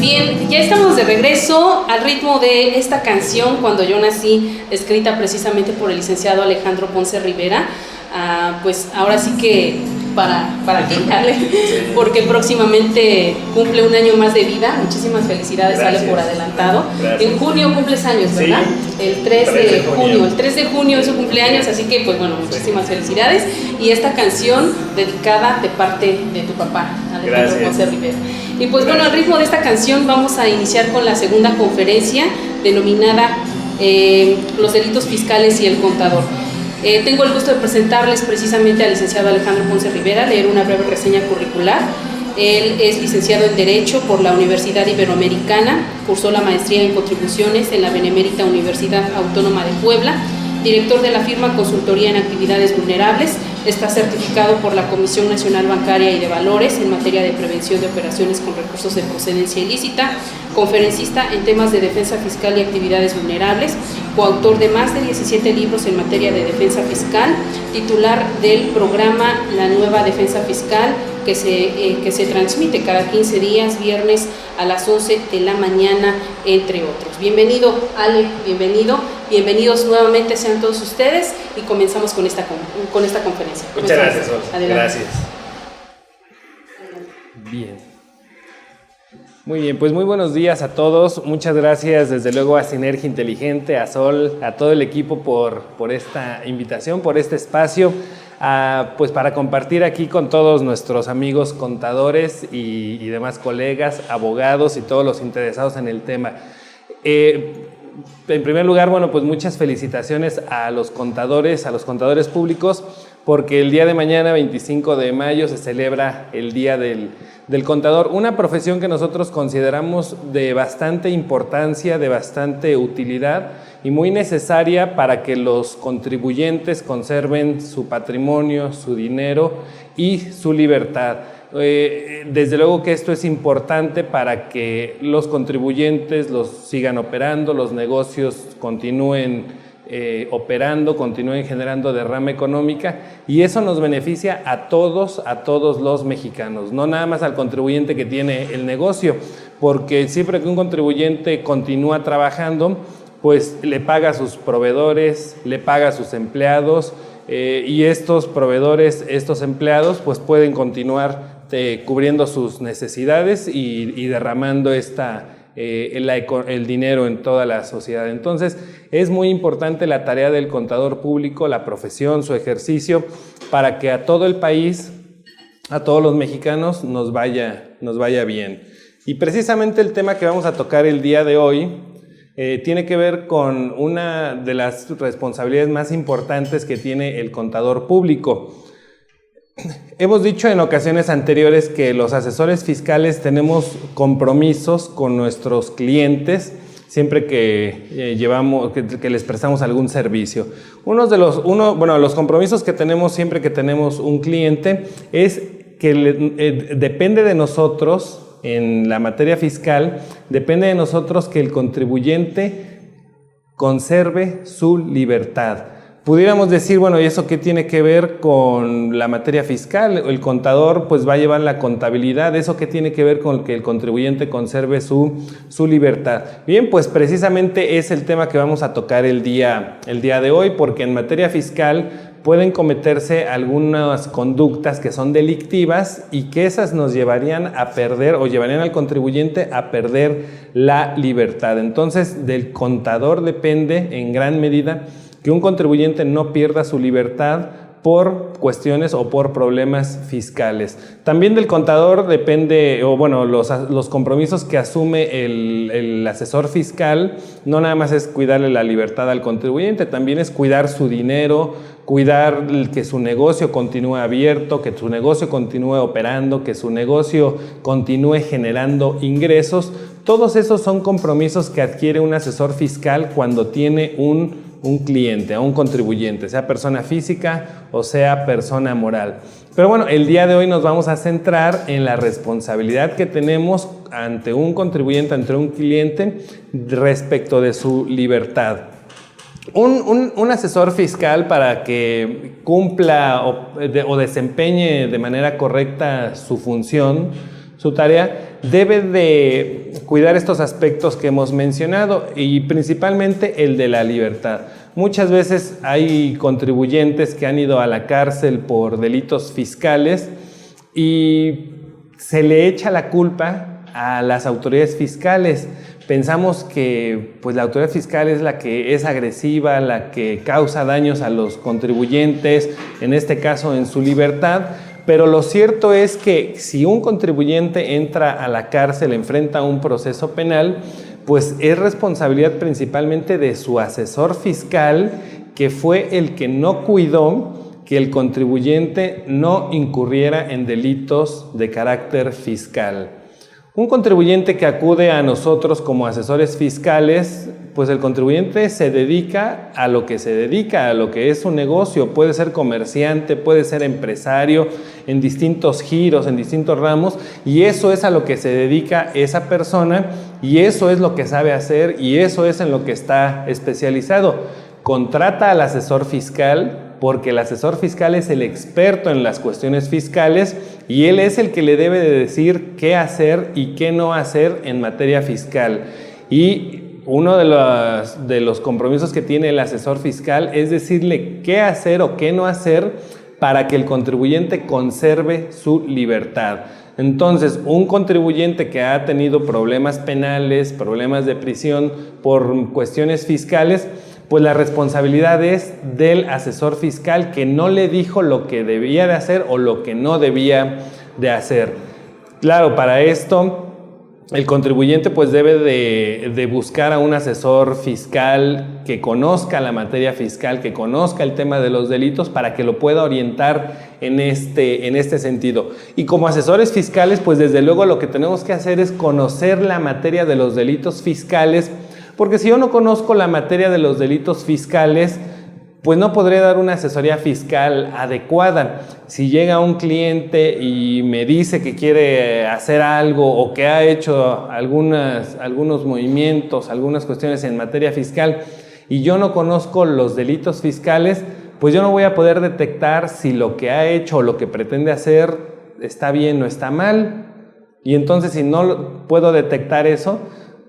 Bien, ya estamos de regreso al ritmo de esta canción Cuando yo nací, escrita precisamente por el licenciado Alejandro Ponce Rivera. Pues ahora sí que para quitarle, porque próximamente cumple un año más de vida. Muchísimas felicidades, Gracias. Ale, por adelantado. Gracias. En junio cumples años, ¿verdad? Sí. El 3 de junio. El 3 de junio es su cumpleaños, así que pues bueno, muchísimas felicidades. Y esta canción dedicada de parte de tu papá, Alejandro Ponce Rivera. Y pues bueno, al ritmo de esta canción vamos a iniciar con la segunda conferencia denominada Los delitos fiscales y el contador. Tengo el gusto de presentarles precisamente al licenciado Alejandro Ponce Rivera, leer una breve reseña curricular. Él es licenciado en Derecho por la Universidad Iberoamericana, cursó la maestría en Contribuciones en la Benemérita Universidad Autónoma de Puebla, director de la firma Consultoría en Actividades Vulnerables, está certificado por la Comisión Nacional Bancaria y de Valores en materia de prevención de operaciones con recursos de procedencia ilícita, conferencista en temas de defensa fiscal y actividades vulnerables, coautor de más de 17 libros en materia de defensa fiscal, titular del programa La Nueva Defensa Fiscal, que se transmite cada 15 días, viernes a las 11 de la mañana, entre otros. Bienvenido, Ale, bienvenidos nuevamente sean todos ustedes y comenzamos con esta conferencia. Muchas gracias, Sol. Adelante. Gracias. Bien. Muy bien, pues muy buenos días a todos. Muchas gracias desde luego a Sinergia Inteligente, a Sol, a todo el equipo por esta invitación, por este espacio, pues para compartir aquí con todos nuestros amigos contadores y demás colegas, abogados y todos los interesados en el tema. En primer lugar, bueno, pues muchas felicitaciones a los contadores públicos, porque el día de mañana, 25 de mayo, se celebra el Día del Contador, una profesión que nosotros consideramos de bastante importancia, de bastante utilidad y muy necesaria para que los contribuyentes conserven su patrimonio, su dinero y su libertad. Desde luego que esto es importante para que los contribuyentes los sigan operando, los negocios continúen operando, continúen generando derrama económica, y eso nos beneficia a todos los mexicanos, no nada más al contribuyente que tiene el negocio, porque siempre que un contribuyente continúa trabajando, pues le paga a sus proveedores, le paga a sus empleados, y estos proveedores, estos empleados, pues pueden continuar cubriendo sus necesidades y derramando el dinero en toda la sociedad. Entonces, es muy importante la tarea del contador público, la profesión, su ejercicio, para que a todo el país, a todos los mexicanos, nos vaya bien. Y precisamente el tema que vamos a tocar el día de hoy tiene que ver con una de las responsabilidades más importantes que tiene el contador público. Hemos dicho en ocasiones anteriores que los asesores fiscales tenemos compromisos con nuestros clientes siempre que que les prestamos algún servicio. Los compromisos que tenemos siempre que tenemos un cliente es que depende de nosotros, en la materia fiscal, depende de nosotros que el contribuyente conserve su libertad. Pudiéramos decir, bueno, ¿y eso qué tiene que ver con la materia fiscal? El contador pues va a llevar la contabilidad, ¿eso qué tiene que ver con que el contribuyente conserve su libertad? Bien, pues precisamente es el tema que vamos a tocar el día de hoy, porque en materia fiscal pueden cometerse algunas conductas que son delictivas y que esas nos llevarían a perder o llevarían al contribuyente a perder la libertad. Entonces, del contador depende en gran medida que un contribuyente no pierda su libertad por cuestiones o por problemas fiscales. También del contador depende, los compromisos que asume el asesor fiscal, no nada más es cuidarle la libertad al contribuyente, también es cuidar su dinero, cuidar que su negocio continúe abierto, que su negocio continúe operando, que su negocio continúe generando ingresos. Todos esos son compromisos que adquiere un asesor fiscal cuando tiene un cliente, a un contribuyente, sea persona física o sea persona moral. Pero bueno, el día de hoy nos vamos a centrar en la responsabilidad que tenemos ante un contribuyente, ante un cliente, respecto de su libertad. Un asesor fiscal, para que cumpla o desempeñe de manera correcta su función, su tarea, debe de cuidar estos aspectos que hemos mencionado y principalmente el de la libertad. Muchas veces hay contribuyentes que han ido a la cárcel por delitos fiscales y se le echa la culpa a las autoridades fiscales. Pensamos que pues, la autoridad fiscal es la que es agresiva, la que causa daños a los contribuyentes, en este caso en su libertad, pero lo cierto es que si un contribuyente entra a la cárcel, enfrenta un proceso penal, pues es responsabilidad principalmente de su asesor fiscal, que fue el que no cuidó que el contribuyente no incurriera en delitos de carácter fiscal. Un contribuyente que acude a nosotros como asesores fiscales, pues el contribuyente se dedica a lo que se dedica, a lo que es un negocio. Puede ser comerciante, puede ser empresario, en distintos giros, en distintos ramos, y eso es a lo que se dedica esa persona, y eso es lo que sabe hacer, y eso es en lo que está especializado. Contrata al asesor fiscal, porque el asesor fiscal es el experto en las cuestiones fiscales y él es el que le debe de decir qué hacer y qué no hacer en materia fiscal. Y uno de los compromisos que tiene el asesor fiscal es decirle qué hacer o qué no hacer para que el contribuyente conserve su libertad. Entonces, un contribuyente que ha tenido problemas penales, problemas de prisión por cuestiones fiscales, pues la responsabilidad es del asesor fiscal que no le dijo lo que debía de hacer o lo que no debía de hacer. Claro, para esto el contribuyente pues debe de buscar a un asesor fiscal que conozca la materia fiscal, que conozca el tema de los delitos para que lo pueda orientar en este sentido. Y como asesores fiscales, pues desde luego lo que tenemos que hacer es conocer la materia de los delitos fiscales, porque si yo no conozco la materia de los delitos fiscales, pues no podré dar una asesoría fiscal adecuada. Si llega un cliente y me dice que quiere hacer algo o que ha hecho algunos movimientos, algunas cuestiones en materia fiscal y yo no conozco los delitos fiscales, pues yo no voy a poder detectar si lo que ha hecho o lo que pretende hacer está bien o está mal. Y entonces si no puedo detectar eso,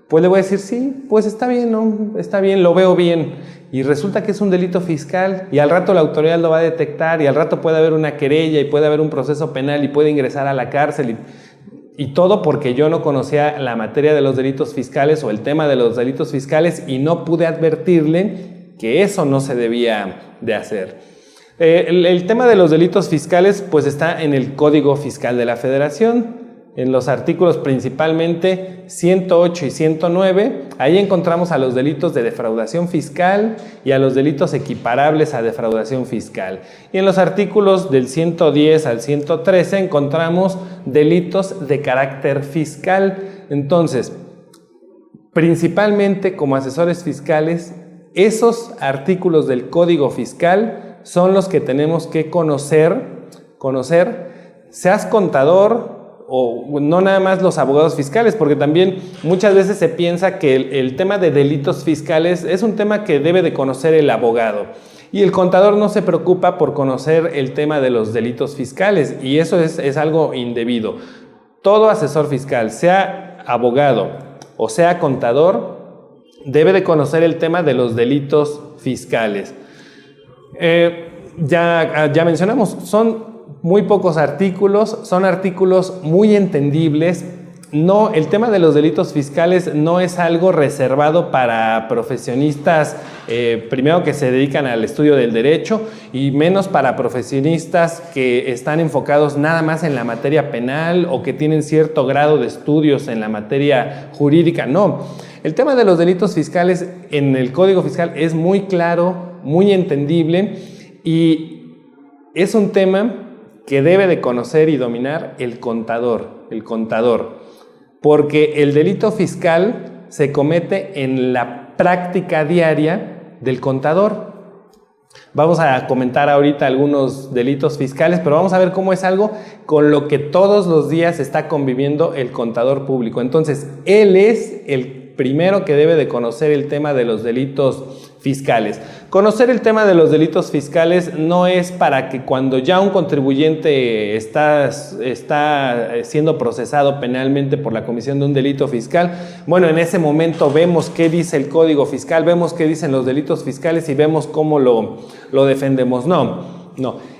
pues le voy a decir, sí, pues está bien, ¿no? Está bien, lo veo bien. Y resulta que es un delito fiscal y al rato la autoridad lo va a detectar y al rato puede haber una querella y puede haber un proceso penal y puede ingresar a la cárcel y todo porque yo no conocía la materia de los delitos fiscales o el tema de los delitos fiscales y no pude advertirle que eso no se debía de hacer. El tema de los delitos fiscales pues está en el Código Fiscal de la Federación. En los artículos principalmente 108 y 109, ahí encontramos a los delitos de defraudación fiscal y a los delitos equiparables a defraudación fiscal. Y en los artículos del 110 al 113 encontramos delitos de carácter fiscal. Entonces, principalmente como asesores fiscales, esos artículos del Código Fiscal son los que tenemos que conocer, seas contador, o no nada más los abogados fiscales, porque también muchas veces se piensa que el tema de delitos fiscales es un tema que debe de conocer el abogado y el contador no se preocupa por conocer el tema de los delitos fiscales y eso es algo indebido. Todo asesor fiscal, sea abogado o sea contador, debe de conocer el tema de los delitos fiscales. Ya mencionamos, son muy pocos artículos, son artículos muy entendibles. No, el tema de los delitos fiscales no es algo reservado para profesionistas, primero que se dedican al estudio del derecho y menos para profesionistas que están enfocados nada más en la materia penal o que tienen cierto grado de estudios en la materia jurídica. No, el tema de los delitos fiscales en el Código Fiscal es muy claro, muy entendible y es un tema que debe de conocer y dominar el contador, porque el delito fiscal se comete en la práctica diaria del contador. Vamos a comentar ahorita algunos delitos fiscales, pero vamos a ver cómo es algo con lo que todos los días está conviviendo el contador público. Entonces, él es el primero que debe de conocer el tema de los delitos fiscales. Conocer el tema de los delitos fiscales no es para que cuando ya un contribuyente está siendo procesado penalmente por la comisión de un delito fiscal, bueno, en ese momento vemos qué dice el Código Fiscal, vemos qué dicen los delitos fiscales y vemos cómo lo defendemos. No.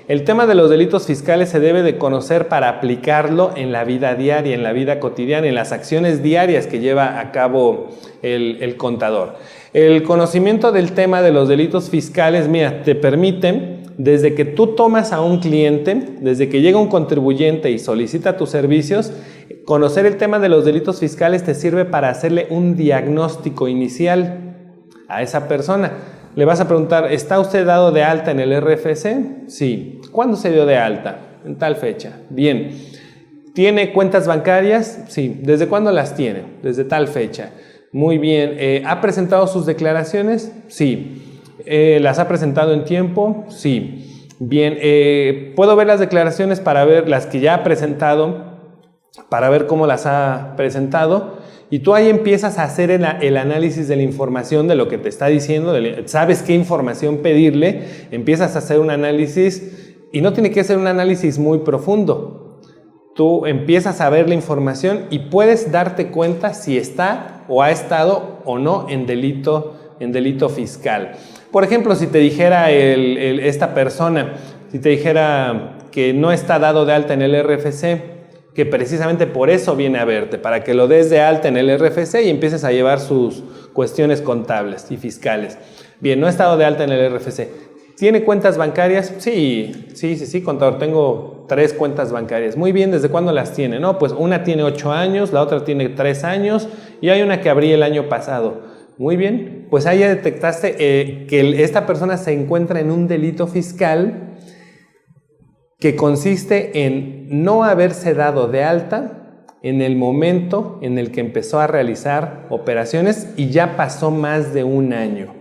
El tema de los delitos fiscales se debe de conocer para aplicarlo en la vida diaria, en la vida cotidiana, en las acciones diarias que lleva a cabo el contador. El conocimiento del tema de los delitos fiscales, mira, te permite, desde que tú tomas a un cliente, desde que llega un contribuyente y solicita tus servicios, conocer el tema de los delitos fiscales te sirve para hacerle un diagnóstico inicial a esa persona. Le vas a preguntar, ¿está usted dado de alta en el RFC? Sí. ¿Cuándo se dio de alta? En tal fecha. Bien. ¿Tiene cuentas bancarias? Sí. ¿Desde cuándo las tiene? Desde tal fecha. Muy bien. ¿Ha presentado sus declaraciones? Sí. ¿Las ha presentado en tiempo? Sí. Bien. ¿Puedo ver las declaraciones para ver las que ya ha presentado, para ver cómo las ha presentado? Y tú ahí empiezas a hacer el análisis de la información de lo que te está diciendo, sabes qué información pedirle, empiezas a hacer un análisis y no tiene que ser un análisis muy profundo. Tú empiezas a ver la información y puedes darte cuenta si está o ha estado o no en delito fiscal. Por ejemplo, si te dijera esta persona, si te dijera que no está dado de alta en el RFC, que precisamente por eso viene a verte, para que lo des de alta en el RFC y empieces a llevar sus cuestiones contables y fiscales. Bien, no he estado de alta en el RFC. ¿Tiene cuentas bancarias? Sí, contador, tengo 3 cuentas bancarias. Muy bien, ¿desde cuándo las tiene? No, pues una tiene 8 años, la otra tiene 3 años y hay una que abrí el año pasado. Muy bien, pues ahí ya detectaste que esta persona se encuentra en un delito fiscal que consiste en no haberse dado de alta en el momento en el que empezó a realizar operaciones y ya pasó más de un año.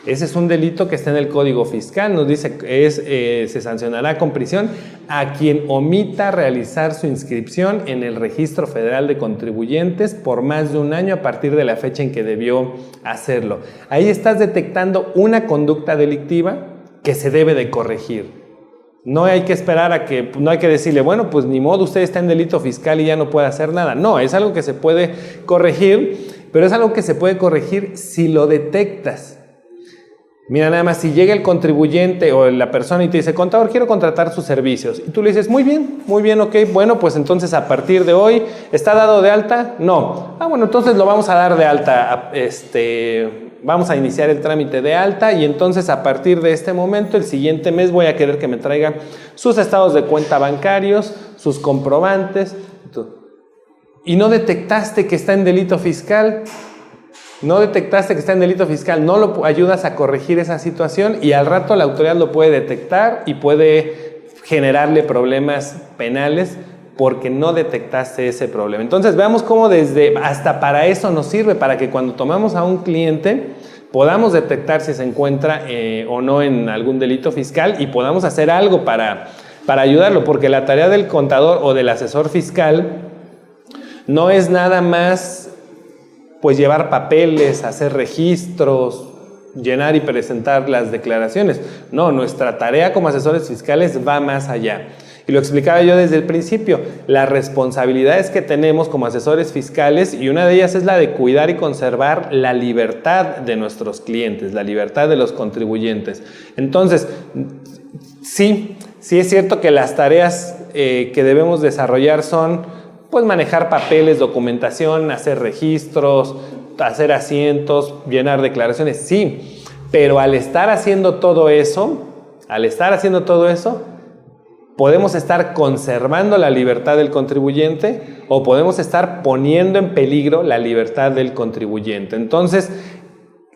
Ese es un delito que está en el Código Fiscal, nos dice que se sancionará con prisión a quien omita realizar su inscripción en el Registro Federal de Contribuyentes por más de un año a partir de la fecha en que debió hacerlo. Ahí estás detectando una conducta delictiva que se debe de corregir. No hay que esperar no hay que decirle, bueno, pues ni modo, usted está en delito fiscal y ya no puede hacer nada. No, es algo que se puede corregir, pero es algo que se puede corregir si lo detectas. Mira, nada más, si llega el contribuyente o la persona y te dice, contador, quiero contratar sus servicios. Y tú le dices, muy bien, ok, bueno, pues entonces a partir de hoy, ¿está dado de alta? No. Bueno, entonces lo vamos a dar de alta, vamos a iniciar el trámite de alta y entonces a partir de este momento, el siguiente mes voy a querer que me traiga sus estados de cuenta bancarios, sus comprobantes. Y no detectaste que está en delito fiscal. No lo ayudas a corregir esa situación y al rato la autoridad lo puede detectar y puede generarle problemas penales porque no detectaste ese problema. Entonces veamos cómo hasta para eso nos sirve, para que cuando tomamos a un cliente podamos detectar si se encuentra o no en algún delito fiscal y podamos hacer algo para ayudarlo, porque la tarea del contador o del asesor fiscal no es nada más pues llevar papeles, hacer registros, llenar y presentar las declaraciones. No, nuestra tarea como asesores fiscales va más allá. Y lo explicaba yo desde el principio, las responsabilidades que tenemos como asesores fiscales, y una de ellas es la de cuidar y conservar la libertad de nuestros clientes, la libertad de los contribuyentes. Entonces, sí es cierto que las tareas que debemos desarrollar son pues manejar papeles, documentación, hacer registros, hacer asientos, llenar declaraciones, sí, pero al estar haciendo todo eso, podemos estar conservando la libertad del contribuyente o podemos estar poniendo en peligro la libertad del contribuyente. Entonces,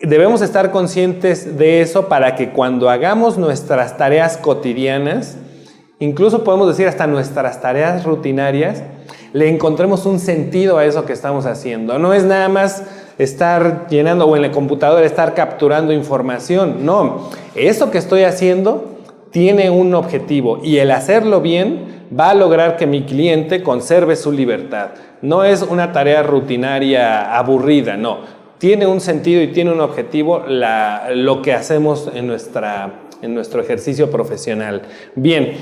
debemos estar conscientes de eso para que cuando hagamos nuestras tareas cotidianas, incluso podemos decir hasta nuestras tareas rutinarias, le encontremos un sentido a eso que estamos haciendo. No es nada más estar llenando o en la computadora estar capturando información. No, eso que estoy haciendo tiene un objetivo y el hacerlo bien va a lograr que mi cliente conserve su libertad. No es una tarea rutinaria aburrida, no. tiene un sentido y tiene un objetivo lo que hacemos en nuestro ejercicio profesional. Bien,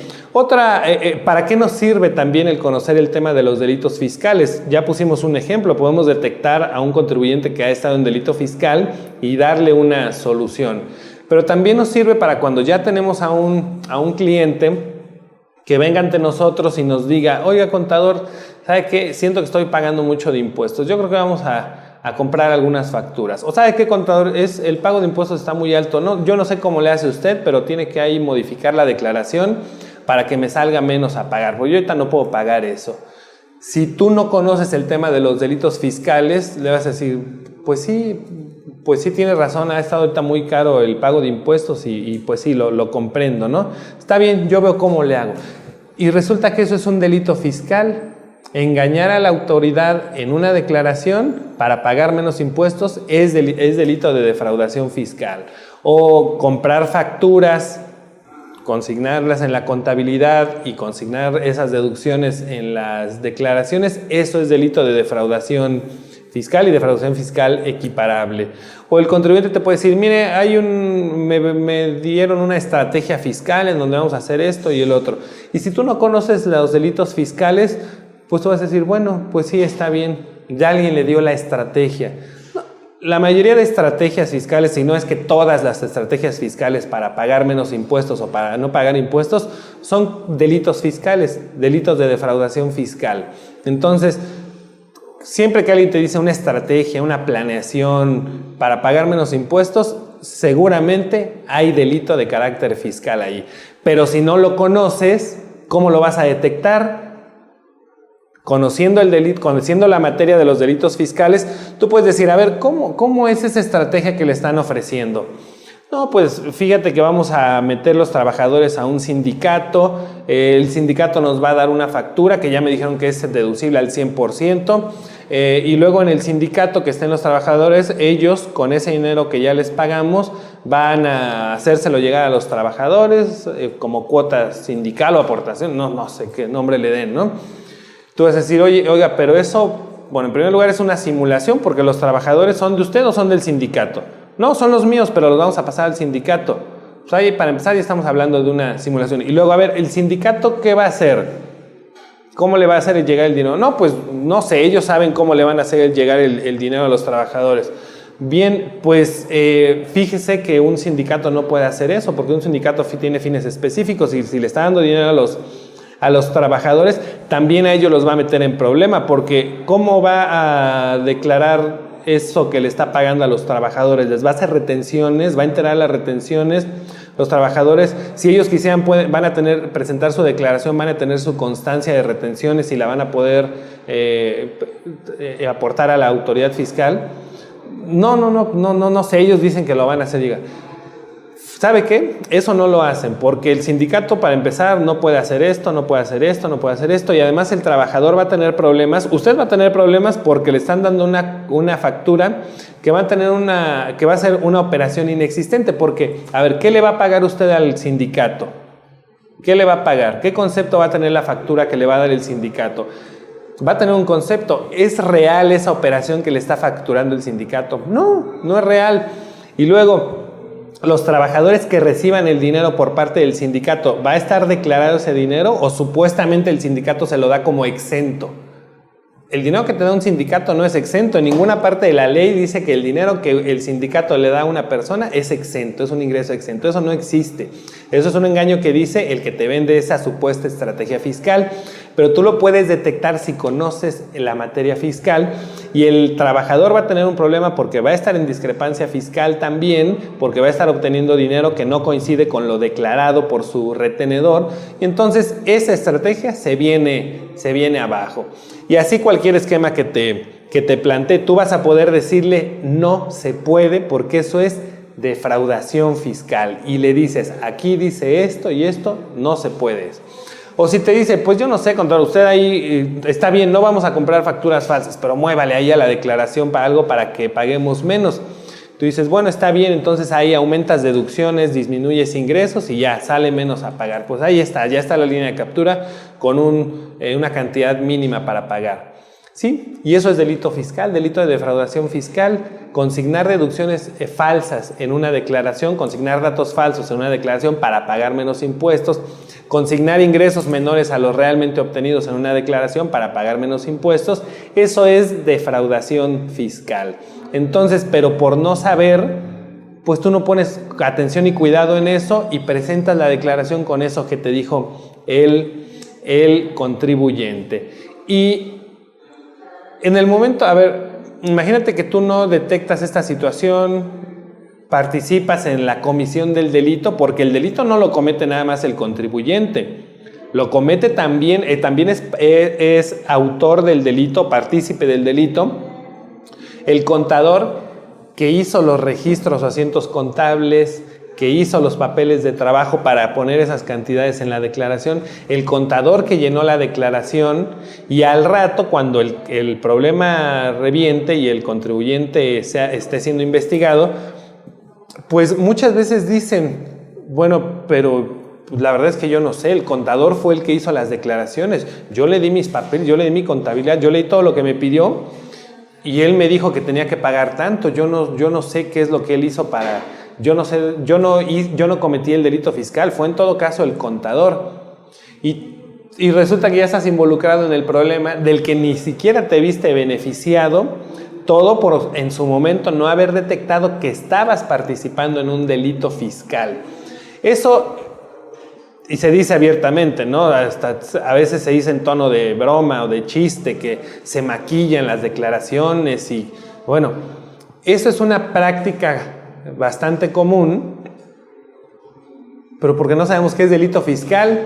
¿para qué nos sirve también el conocer el tema de los delitos fiscales? Ya pusimos un ejemplo, podemos detectar a un contribuyente que ha estado en delito fiscal y darle una solución. Pero también nos sirve para cuando ya tenemos a un cliente que venga ante nosotros y nos diga, oiga, contador, ¿sabe qué? Siento que estoy pagando mucho de impuestos. Yo creo que vamos a comprar algunas facturas. O ¿sabe qué, contador? El pago de impuestos está muy alto. No, yo no sé cómo le hace usted, pero tiene que ahí modificar la declaración para que me salga menos a pagar. Porque yo ahorita no puedo pagar eso. Si tú no conoces el tema de los delitos fiscales, le vas a decir, pues sí tienes razón, ha estado ahorita muy caro el pago de impuestos y pues sí, lo comprendo, ¿no? Está bien, yo veo cómo le hago. Y resulta que eso es un delito fiscal. Engañar a la autoridad en una declaración para pagar menos impuestos es delito de defraudación fiscal. O comprar facturas, consignarlas en la contabilidad y consignar esas deducciones en las declaraciones, eso es delito de defraudación fiscal y defraudación fiscal equiparable. O el contribuyente te puede decir, mire, me dieron una estrategia fiscal en donde vamos a hacer esto y el otro. Y si tú no conoces los delitos fiscales, pues tú vas a decir, bueno, pues sí, está bien, ya alguien le dio la estrategia. No, la mayoría de estrategias fiscales, si no es que todas las estrategias fiscales para pagar menos impuestos o para no pagar impuestos, son delitos fiscales, delitos de defraudación fiscal. Entonces, siempre que alguien te dice una estrategia, una planeación para pagar menos impuestos, seguramente hay delito de carácter fiscal ahí. Pero si no lo conoces, ¿cómo lo vas a detectar? Conociendo el delito, conociendo la materia de los delitos fiscales, tú puedes decir, a ver, ¿cómo es esa estrategia que le están ofreciendo? No, pues fíjate que vamos a meter los trabajadores a un sindicato, el sindicato nos va a dar una factura que ya me dijeron que es deducible al 100%, y luego en el sindicato que estén los trabajadores, ellos con ese dinero que ya les pagamos van a hacérselo llegar a los trabajadores como cuota sindical o aportación, no sé qué nombre le den, ¿no? Tú vas a decir, oiga, pero eso, bueno, en primer lugar es una simulación porque los trabajadores son de usted o son del sindicato. No, son los míos, pero los vamos a pasar al sindicato. Pues ahí, para empezar, ya estamos hablando de una simulación. Y luego, a ver, ¿el sindicato qué va a hacer? ¿Cómo le va a hacer llegar el dinero? No, pues no sé, ellos saben cómo le van a hacer llegar el dinero a los trabajadores. Bien, pues fíjese que un sindicato no puede hacer eso porque un sindicato tiene fines específicos y si le está dando dinero a los trabajadores, también a ellos los va a meter en problema, porque ¿cómo va a declarar eso que le está pagando a los trabajadores? Les va a hacer retenciones, va a enterar las retenciones. Los trabajadores, si ellos quisieran, van a presentar su declaración, van a tener su constancia de retenciones y la van a poder aportar a la autoridad fiscal. No sé, ellos dicen que lo van a hacer llegar. ¿Sabe qué? Eso no lo hacen porque el sindicato, para empezar, no puede hacer esto, no puede hacer esto, no puede hacer esto y además el trabajador va a tener problemas. Usted va a tener problemas porque le están dando una factura que va a ser una operación inexistente porque, a ver, ¿qué le va a pagar usted al sindicato? ¿Qué le va a pagar? ¿Qué concepto va a tener la factura que le va a dar el sindicato? Va a tener un concepto. ¿Es real esa operación que le está facturando el sindicato? No es real. Y luego, los trabajadores que reciban el dinero por parte del sindicato, ¿va a estar declarado ese dinero o supuestamente el sindicato se lo da como exento? El dinero que te da un sindicato no es exento. En ninguna parte de la ley dice que el dinero que el sindicato le da a una persona es exento, es un ingreso exento. Eso no existe. Eso es un engaño que dice el que te vende esa supuesta estrategia fiscal. Pero tú lo puedes detectar si conoces la materia fiscal y el trabajador va a tener un problema porque va a estar en discrepancia fiscal también, porque va a estar obteniendo dinero que no coincide con lo declarado por su retenedor y entonces esa estrategia se viene abajo. Y así cualquier esquema que te plantee, tú vas a poder decirle no se puede porque eso es defraudación fiscal y le dices aquí dice esto y esto no se puede. O si te dice, pues yo no sé, contador, usted ahí está bien, no vamos a comprar facturas falsas, pero muévale ahí a la declaración para algo para que paguemos menos. Tú dices, bueno, está bien, entonces ahí aumentas deducciones, disminuyes ingresos y ya sale menos a pagar. Pues ahí está, ya está la línea de captura con una cantidad mínima para pagar. Sí, y eso es delito fiscal, delito de defraudación fiscal. Consignar deducciones falsas en una declaración, consignar datos falsos en una declaración para pagar menos impuestos, consignar ingresos menores a los realmente obtenidos en una declaración para pagar menos impuestos, eso es defraudación fiscal. Entonces, pero por no saber, pues tú no pones atención y cuidado en eso y presentas la declaración con eso que te dijo el contribuyente. Y en el momento, a ver, imagínate que tú no detectas esta situación, participas en la comisión del delito, porque el delito no lo comete nada más el contribuyente, lo comete también es autor del delito, partícipe del delito, el contador que hizo los registros o asientos contables, que hizo los papeles de trabajo para poner esas cantidades en la declaración, el contador que llenó la declaración, y al rato cuando el problema reviente y el contribuyente esté siendo investigado, pues muchas veces dicen, bueno, pero la verdad es que yo no sé, el contador fue el que hizo las declaraciones, yo le di mis papeles, yo le di mi contabilidad, yo le di todo lo que me pidió y él me dijo que tenía que pagar tanto, yo no sé qué es lo que él hizo para... Yo no cometí el delito fiscal, fue en todo caso el contador. Y resulta que ya estás involucrado en el problema del que ni siquiera te viste beneficiado, todo por en su momento no haber detectado que estabas participando en un delito fiscal. Eso, y se dice abiertamente, ¿no? Hasta a veces se dice en tono de broma o de chiste, que se maquillan las declaraciones y, bueno, eso es una práctica bastante común, pero porque no sabemos qué es delito fiscal,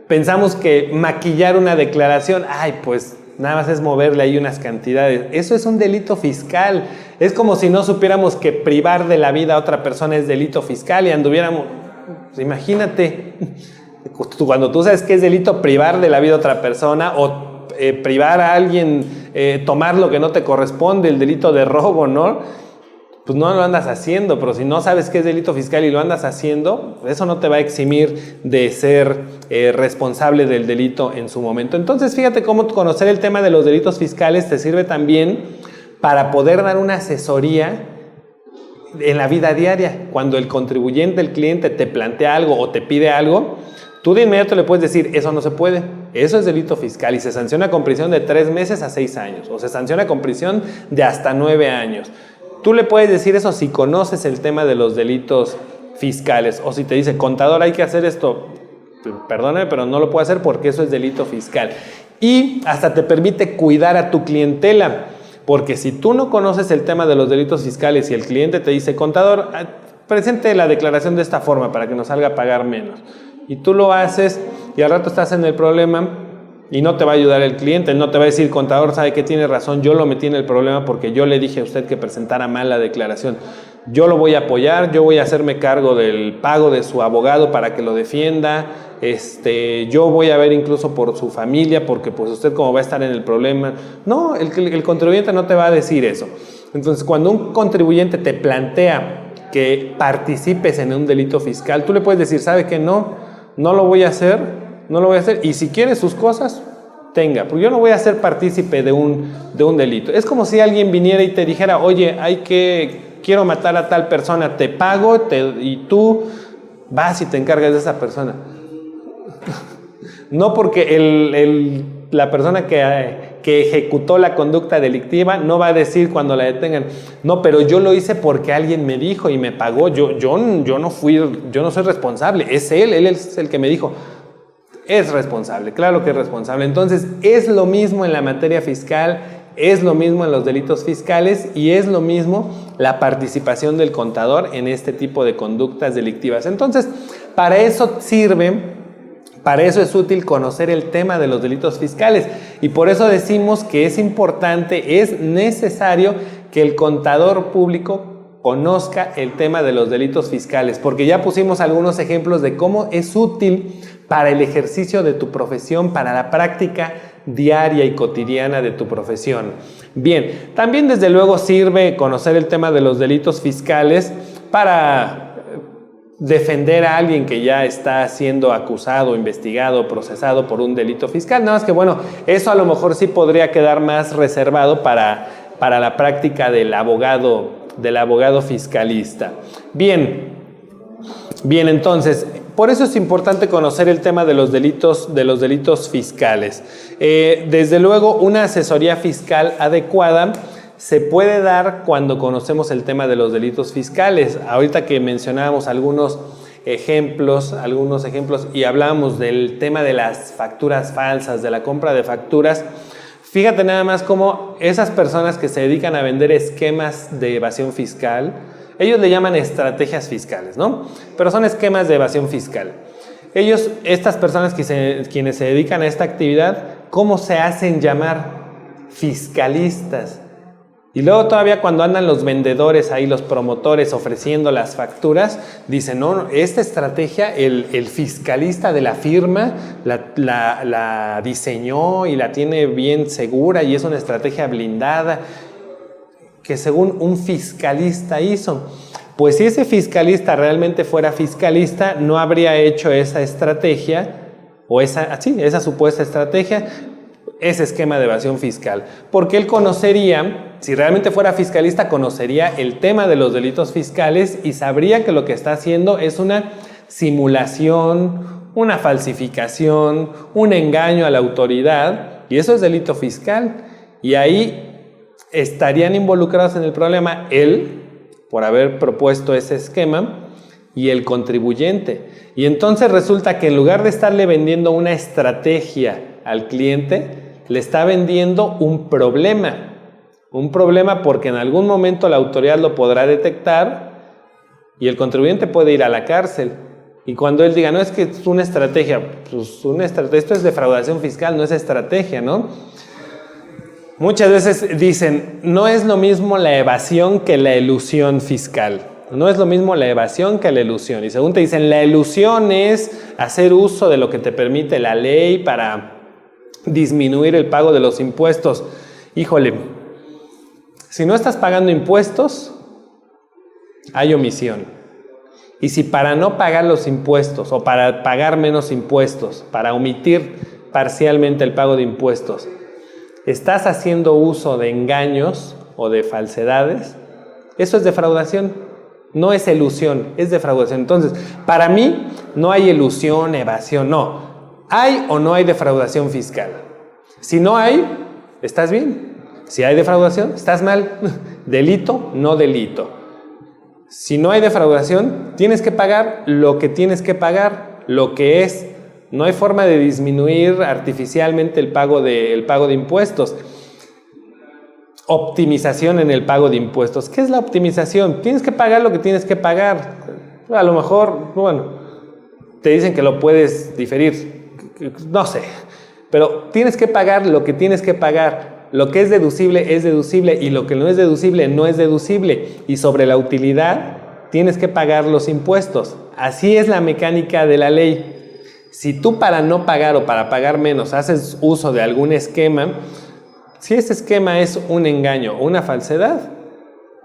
pensamos que maquillar una declaración, pues nada más es moverle ahí unas cantidades. Eso es un delito fiscal. Es como si no supiéramos que privar de la vida a otra persona es delito fiscal y anduviéramos... Pues imagínate, cuando tú sabes que es delito privar de la vida a otra persona o privar a alguien, tomar lo que no te corresponde, el delito de robo, ¿no? Pues no lo andas haciendo, pero si no sabes qué es delito fiscal y lo andas haciendo, eso no te va a eximir de ser responsable del delito en su momento. Entonces, fíjate cómo conocer el tema de los delitos fiscales te sirve también para poder dar una asesoría en la vida diaria. Cuando el contribuyente, el cliente te plantea algo o te pide algo, tú de inmediato le puedes decir, eso no se puede, eso es delito fiscal y se sanciona con prisión de 3 meses a 6 años o se sanciona con prisión de hasta 9 años. Tú le puedes decir eso si conoces el tema de los delitos fiscales o si te dice, contador, hay que hacer esto, perdóname, pero no lo puedo hacer porque eso es delito fiscal. Y hasta te permite cuidar a tu clientela, porque si tú no conoces el tema de los delitos fiscales y el cliente te dice, contador, presente la declaración de esta forma para que nos salga a pagar menos, y tú lo haces y al rato estás en el problema, y no te va a ayudar el cliente, no te va a decir, contador, sabe que tiene razón, yo lo metí en el problema porque yo le dije a usted que presentara mal la declaración. Yo lo voy a apoyar, yo voy a hacerme cargo del pago de su abogado para que lo defienda, yo voy a ver incluso por su familia porque pues usted como va a estar en el problema. No, el contribuyente no te va a decir eso. Entonces, cuando un contribuyente te plantea que participes en un delito fiscal, tú le puedes decir, ¿sabe qué? No lo voy a hacer. No lo voy a hacer, y si quiere sus cosas, tenga, porque yo no voy a ser partícipe de un delito. Es como si alguien viniera y te dijera, oye, quiero matar a tal persona, te pago y tú vas y te encargas de esa persona. No, porque la persona que ejecutó la conducta delictiva no va a decir cuando la detengan, no, pero yo lo hice porque alguien me dijo y me pagó, yo no soy responsable, es él es el que me dijo. Es responsable, claro que es responsable. Entonces, es lo mismo en la materia fiscal, es lo mismo en los delitos fiscales y es lo mismo la participación del contador en este tipo de conductas delictivas. Entonces, para eso es útil conocer el tema de los delitos fiscales y por eso decimos que es importante, es necesario que el contador público conozca el tema de los delitos fiscales, porque ya pusimos algunos ejemplos de cómo es útil para el ejercicio de tu profesión, para la práctica diaria y cotidiana de tu profesión. Bien, también desde luego sirve conocer el tema de los delitos fiscales para defender a alguien que ya está siendo acusado, investigado, procesado por un delito fiscal. Nada más que bueno, eso a lo mejor sí podría quedar más reservado para la práctica del abogado fiscalista. Bien, entonces, por eso es importante conocer el tema de los delitos fiscales. Desde luego, una asesoría fiscal adecuada se puede dar cuando conocemos el tema de los delitos fiscales. Ahorita que mencionábamos algunos ejemplos y hablábamos del tema de las facturas falsas, de la compra de facturas, fíjate nada más cómo esas personas que se dedican a vender esquemas de evasión fiscal, ellos le llaman estrategias fiscales, ¿no? Pero son esquemas de evasión fiscal. Estas personas quienes se dedican a esta actividad, ¿cómo se hacen llamar? Fiscalistas. Y luego todavía cuando andan los vendedores ahí, los promotores ofreciendo las facturas, dicen, no, esta estrategia el fiscalista de la firma la diseñó y la tiene bien segura y es una estrategia blindada que según un fiscalista hizo. Pues si ese fiscalista realmente fuera fiscalista, no habría hecho esa estrategia o esa supuesta estrategia, ese esquema de evasión fiscal, porque él conocería, si realmente fuera fiscalista, conocería el tema de los delitos fiscales y sabría que lo que está haciendo es una simulación, una falsificación, un engaño a la autoridad, y eso es delito fiscal, y ahí estarían involucrados en el problema él, por haber propuesto ese esquema, y el contribuyente. Y entonces resulta que en lugar de estarle vendiendo una estrategia al cliente, le está vendiendo un problema porque en algún momento la autoridad lo podrá detectar y el contribuyente puede ir a la cárcel. Y cuando él diga, no, es que es una estrategia, pues esto es defraudación fiscal, no es estrategia, ¿no? Muchas veces dicen, no es lo mismo la evasión que la elusión fiscal. No es lo mismo la evasión que la elusión. Y según te dicen, la elusión es hacer uso de lo que te permite la ley para disminuir el pago de los impuestos. Híjole, si no estás pagando impuestos, hay omisión. Y si para no pagar los impuestos o para pagar menos impuestos, para omitir parcialmente el pago de impuestos, estás haciendo uso de engaños o de falsedades, eso es defraudación, no es elusión, es defraudación. Entonces, para mí no hay elusión, evasión, no. ¿Hay o no hay defraudación fiscal? Si no hay, estás bien. Si hay defraudación, estás mal. Delito, no delito. Si no hay defraudación, tienes que pagar lo que tienes que pagar, lo que es. No hay forma de disminuir artificialmente el pago de impuestos. Optimización en el pago de impuestos. ¿Qué es la optimización? Tienes que pagar lo que tienes que pagar. A lo mejor, te dicen que lo puedes diferir. No sé, pero tienes que pagar lo que tienes que pagar. Lo que es deducible y lo que no es deducible. Y sobre la utilidad tienes que pagar los impuestos. Así es la mecánica de la ley. Si tú para no pagar o para pagar menos haces uso de algún esquema, si ese esquema es un engaño o una falsedad,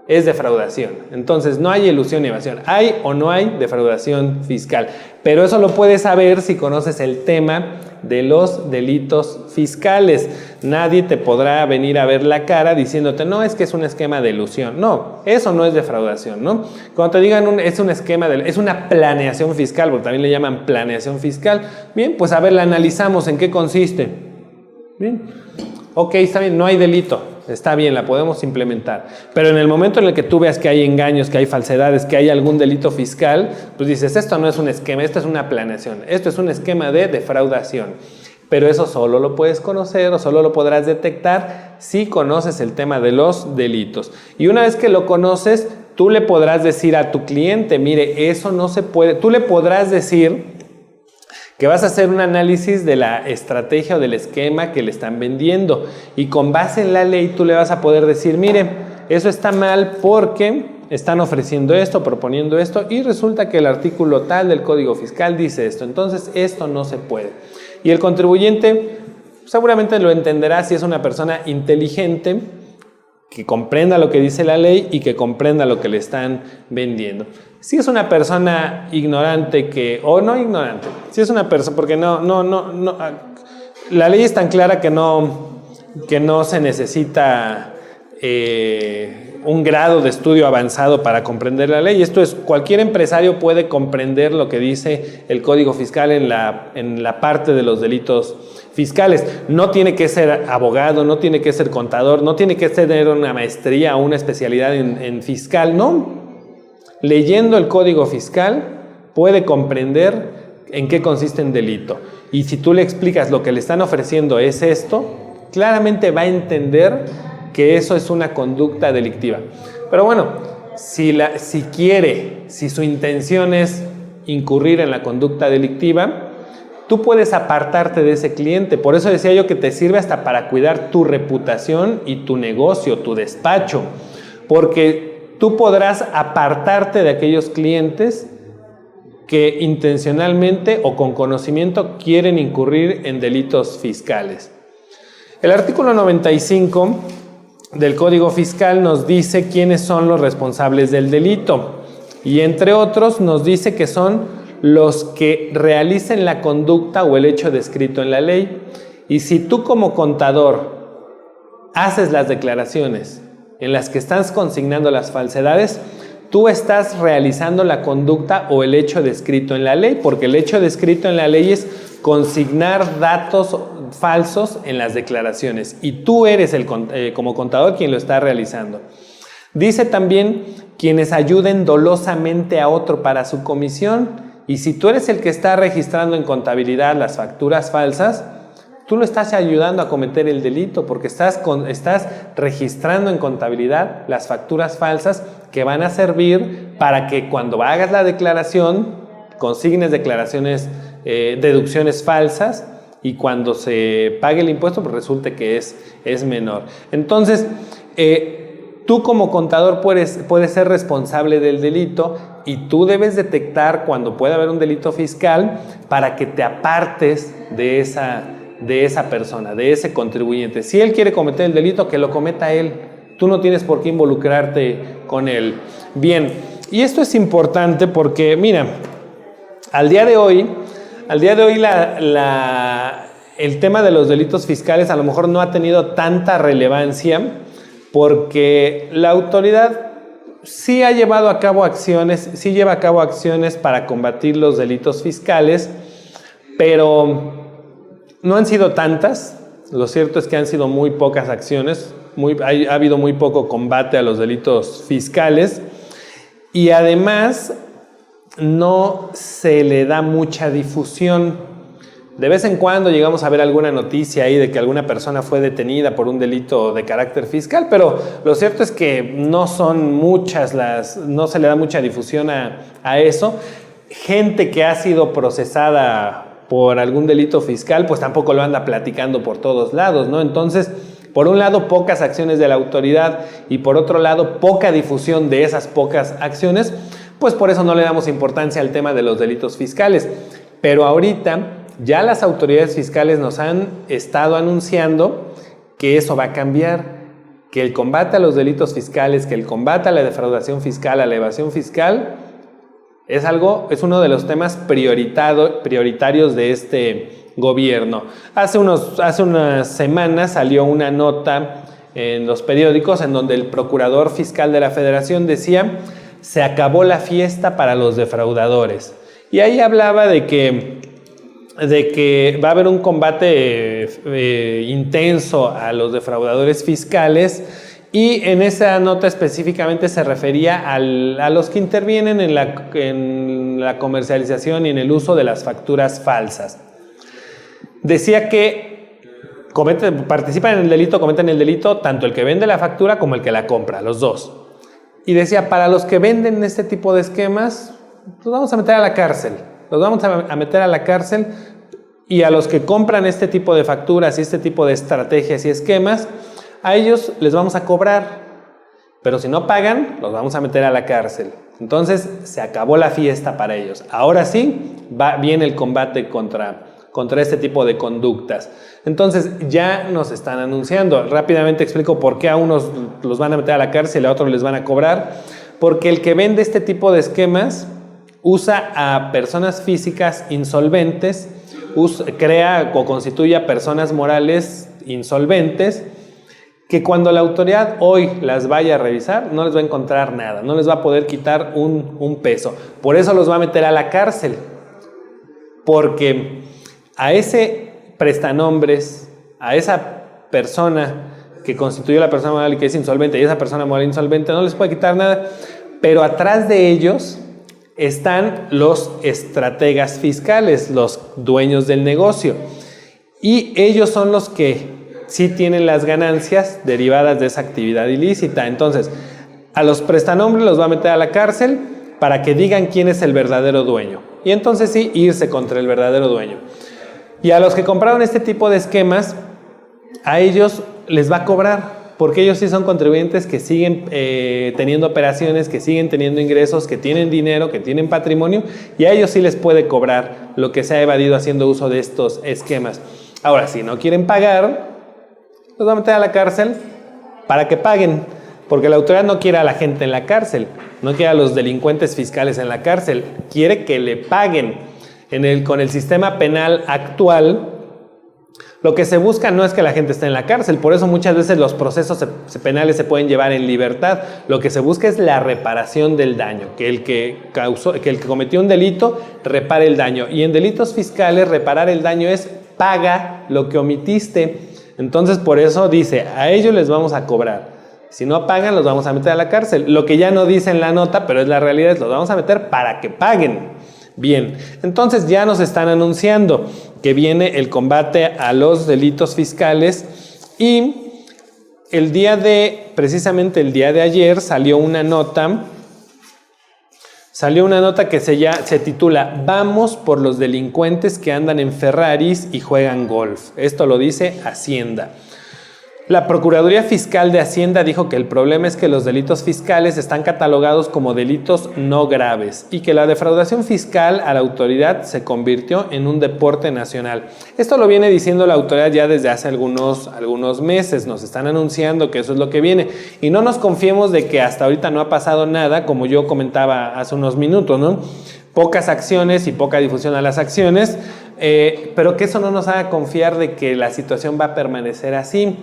es defraudación. Entonces no hay elusión ni evasión. ¿Hay o no hay defraudación fiscal? Pero eso lo puedes saber si conoces el tema de los delitos fiscales. Nadie te podrá venir a ver la cara diciéndote, no, es que es un esquema de elusión. No, eso no es defraudación, ¿no? Cuando te digan es un esquema es una planeación fiscal, porque también le llaman planeación fiscal. Bien, pues a ver, la analizamos, ¿en qué consiste? Bien, ok, está bien, no hay delito. Está bien, la podemos implementar. Pero en el momento en el que tú veas que hay engaños, que hay falsedades, que hay algún delito fiscal, pues dices, esto no es un esquema, esto es una planeación, esto es un esquema de defraudación. Pero eso solo lo puedes conocer o solo lo podrás detectar si conoces el tema de los delitos. Y una vez que lo conoces, tú le podrás decir a tu cliente, mire, eso no se puede. Tú le podrás decir que vas a hacer un análisis de la estrategia o del esquema que le están vendiendo y con base en la ley tú le vas a poder decir, mire, eso está mal porque están ofreciendo esto, proponiendo esto y resulta que el artículo tal del Código Fiscal dice esto, entonces esto no se puede. Y el contribuyente seguramente lo entenderá si es una persona inteligente que comprenda lo que dice la ley y que comprenda lo que le están vendiendo. Si es una persona ignorante o no ignorante, si es una persona, porque no, la ley es tan clara que no se necesita un grado de estudio avanzado para comprender la ley. Esto es, cualquier empresario puede comprender lo que dice el Código Fiscal en la parte de los delitos fiscales. No tiene que ser abogado, no tiene que ser contador, no tiene que tener una maestría o una especialidad en fiscal, no. Leyendo el Código Fiscal puede comprender en qué consiste un delito. Y si tú le explicas lo que le están ofreciendo es esto, claramente va a entender que eso es una conducta delictiva. Pero bueno, si su intención es incurrir en la conducta delictiva, tú puedes apartarte de ese cliente. Por eso decía yo que te sirve hasta para cuidar tu reputación y tu negocio, tu despacho. Porque tú podrás apartarte de aquellos clientes que intencionalmente o con conocimiento quieren incurrir en delitos fiscales. El artículo 95 del Código Fiscal nos dice quiénes son los responsables del delito y entre otros nos dice que son los que realicen la conducta o el hecho descrito en la ley. Y si tú como contador haces las declaraciones en las que estás consignando las falsedades, tú estás realizando la conducta o el hecho descrito en la ley, porque el hecho descrito en la ley es consignar datos falsos en las declaraciones y tú eres como contador quien lo está realizando. Dice también quienes ayuden dolosamente a otro para su comisión, y si tú eres el que está registrando en contabilidad las facturas falsas, tú lo estás ayudando a cometer el delito porque estás registrando en contabilidad las facturas falsas que van a servir para que cuando hagas la declaración consignes deducciones falsas y cuando se pague el impuesto pues resulte que es menor. Entonces, tú como contador puedes ser responsable del delito y tú debes detectar cuando puede haber un delito fiscal para que te apartes de esa persona, de ese contribuyente. Si él quiere cometer el delito, que lo cometa él. Tú no tienes por qué involucrarte con él. Bien, y esto es importante porque, mira, al día de hoy el tema de los delitos fiscales a lo mejor no ha tenido tanta relevancia porque la autoridad sí lleva a cabo acciones para combatir los delitos fiscales, pero no han sido tantas. Lo cierto es que han sido muy pocas acciones, ha habido muy poco combate a los delitos fiscales y además no se le da mucha difusión. De vez en cuando llegamos a ver alguna noticia ahí de que alguna persona fue detenida por un delito de carácter fiscal, pero lo cierto es que no son muchas no se le da mucha difusión a eso. Gente que ha sido procesada por algún delito fiscal, pues tampoco lo anda platicando por todos lados, ¿no? Entonces, por un lado, pocas acciones de la autoridad y por otro lado, poca difusión de esas pocas acciones, pues por eso no le damos importancia al tema de los delitos fiscales. Pero ahorita ya las autoridades fiscales nos han estado anunciando que eso va a cambiar, que el combate a los delitos fiscales, que el combate a la defraudación fiscal, a la evasión fiscal, es uno de los temas prioritarios de este gobierno. Hace unas semanas salió una nota en los periódicos en donde el procurador fiscal de la Federación decía: se acabó la fiesta para los defraudadores. Y ahí hablaba de que va a haber un combate intenso a los defraudadores fiscales. Y en esa nota específicamente se refería a los que intervienen en la comercialización y en el uso de las facturas falsas. Decía que participan en el delito, cometen el delito tanto el que vende la factura como el que la compra, los dos. Y decía, para los que venden este tipo de esquemas, los vamos a meter a la cárcel. Y a los que compran este tipo de facturas y este tipo de estrategias y esquemas, a ellos les vamos a cobrar, pero si no pagan, los vamos a meter a la cárcel. Entonces, se acabó la fiesta para ellos. Ahora sí, viene el combate contra contra este tipo de conductas. Entonces ya nos están anunciando. Rápidamente explico por qué a unos los van a meter a la cárcel y a otros les van a cobrar. Porque el que vende este tipo de esquemas usa a personas físicas insolventes, crea o constituye a personas morales insolventes, que cuando la autoridad hoy las vaya a revisar no les va a encontrar nada, no les va a poder quitar un peso. Por eso los va a meter a la cárcel, porque a ese prestanombres, a esa persona que constituyó la persona moral y que es insolvente, y esa persona moral insolvente no les puede quitar nada, pero atrás de ellos están los estrategas fiscales, los dueños del negocio, y ellos son los que sí tienen las ganancias derivadas de esa actividad ilícita. Entonces, a los prestanombres los va a meter a la cárcel para que digan quién es el verdadero dueño, y entonces sí, irse contra el verdadero dueño. Y a los que compraron este tipo de esquemas, a ellos les va a cobrar, porque ellos sí son contribuyentes que siguen teniendo operaciones, que siguen teniendo ingresos, que tienen dinero, que tienen patrimonio, y a ellos sí les puede cobrar lo que se ha evadido haciendo uso de estos esquemas. Ahora, si no quieren pagar, los va a meter a la cárcel para que paguen, porque la autoridad no quiere a la gente en la cárcel, no quiere a los delincuentes fiscales en la cárcel, quiere que le paguen. Con el sistema penal actual, lo que se busca no es que la gente esté en la cárcel, por eso muchas veces los procesos penales se pueden llevar en libertad. Lo que se busca es la reparación del daño, que el que cometió un delito repare el daño. Y en delitos fiscales reparar el daño es paga lo que omitiste. Entonces por eso dice, a ellos les vamos a cobrar. Si no pagan, los vamos a meter a la cárcel. Lo que ya no dice en la nota, pero es la realidad, es los vamos a meter para que paguen. Bien, entonces ya nos están anunciando que viene el combate a los delitos fiscales, y precisamente el día de ayer salió una nota que se titula "Vamos por los delincuentes que andan en Ferraris y juegan golf". Esto lo dice Hacienda. La Procuraduría Fiscal de Hacienda dijo que el problema es que los delitos fiscales están catalogados como delitos no graves y que la defraudación fiscal a la autoridad se convirtió en un deporte nacional. Esto lo viene diciendo la autoridad ya desde hace algunos meses. Nos están anunciando que eso es lo que viene. Y no nos confiemos de que hasta ahorita no ha pasado nada, como yo comentaba hace unos minutos, ¿no? Pocas acciones y poca difusión a las acciones, pero que eso no nos haga confiar de que la situación va a permanecer así.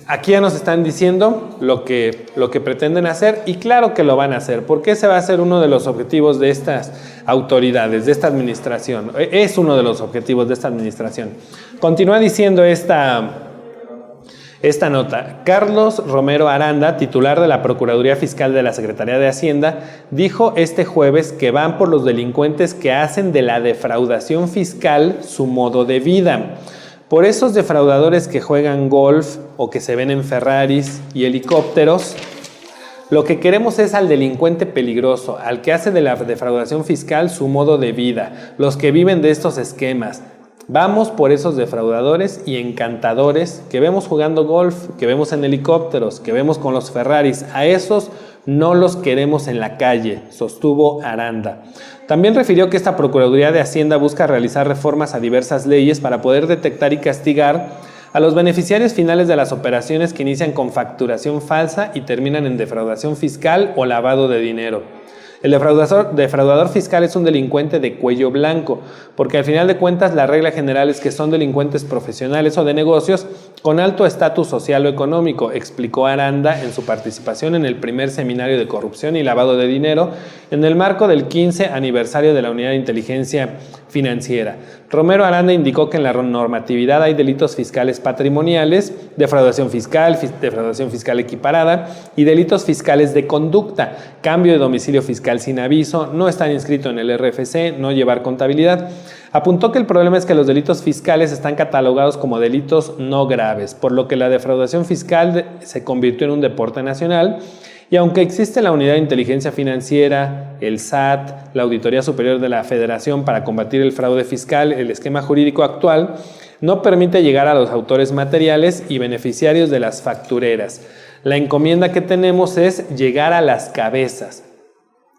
Aquí ya nos están diciendo lo que pretenden hacer, y claro que lo van a hacer, porque ese va a ser uno de los objetivos de estas autoridades, de esta administración. Es uno de los objetivos de esta administración. Continúa diciendo esta nota. Carlos Romero Aranda, titular de la Procuraduría Fiscal de la Secretaría de Hacienda, dijo este jueves que van por los delincuentes que hacen de la defraudación fiscal su modo de vida. Por esos defraudadores que juegan golf o que se ven en Ferraris y helicópteros, lo que queremos es al delincuente peligroso, al que hace de la defraudación fiscal su modo de vida, los que viven de estos esquemas. Vamos por esos defraudadores y encantadores que vemos jugando golf, que vemos en helicópteros, que vemos con los Ferraris. A esos no los queremos en la calle, sostuvo Aranda. También refirió que esta Procuraduría de Hacienda busca realizar reformas a diversas leyes para poder detectar y castigar a los beneficiarios finales de las operaciones que inician con facturación falsa y terminan en defraudación fiscal o lavado de dinero. El defraudador fiscal es un delincuente de cuello blanco, porque al final de cuentas la regla general es que son delincuentes profesionales o de negocios con alto estatus social o económico, explicó Aranda en su participación en el primer seminario de corrupción y lavado de dinero en el marco del 15 aniversario de la Unidad de Inteligencia Financiera. Romero Aranda indicó que en la normatividad hay delitos fiscales patrimoniales, defraudación fiscal equiparada y delitos fiscales de conducta, cambio de domicilio fiscal sin aviso, no estar inscrito en el RFC, no llevar contabilidad. Apuntó que el problema es que los delitos fiscales están catalogados como delitos no graves, por lo que la defraudación fiscal se convirtió en un deporte nacional. Y aunque existe la Unidad de Inteligencia Financiera, el SAT, la Auditoría Superior de la Federación para combatir el fraude fiscal, el esquema jurídico actual no permite llegar a los autores materiales y beneficiarios de las factureras. La encomienda que tenemos es llegar a las cabezas.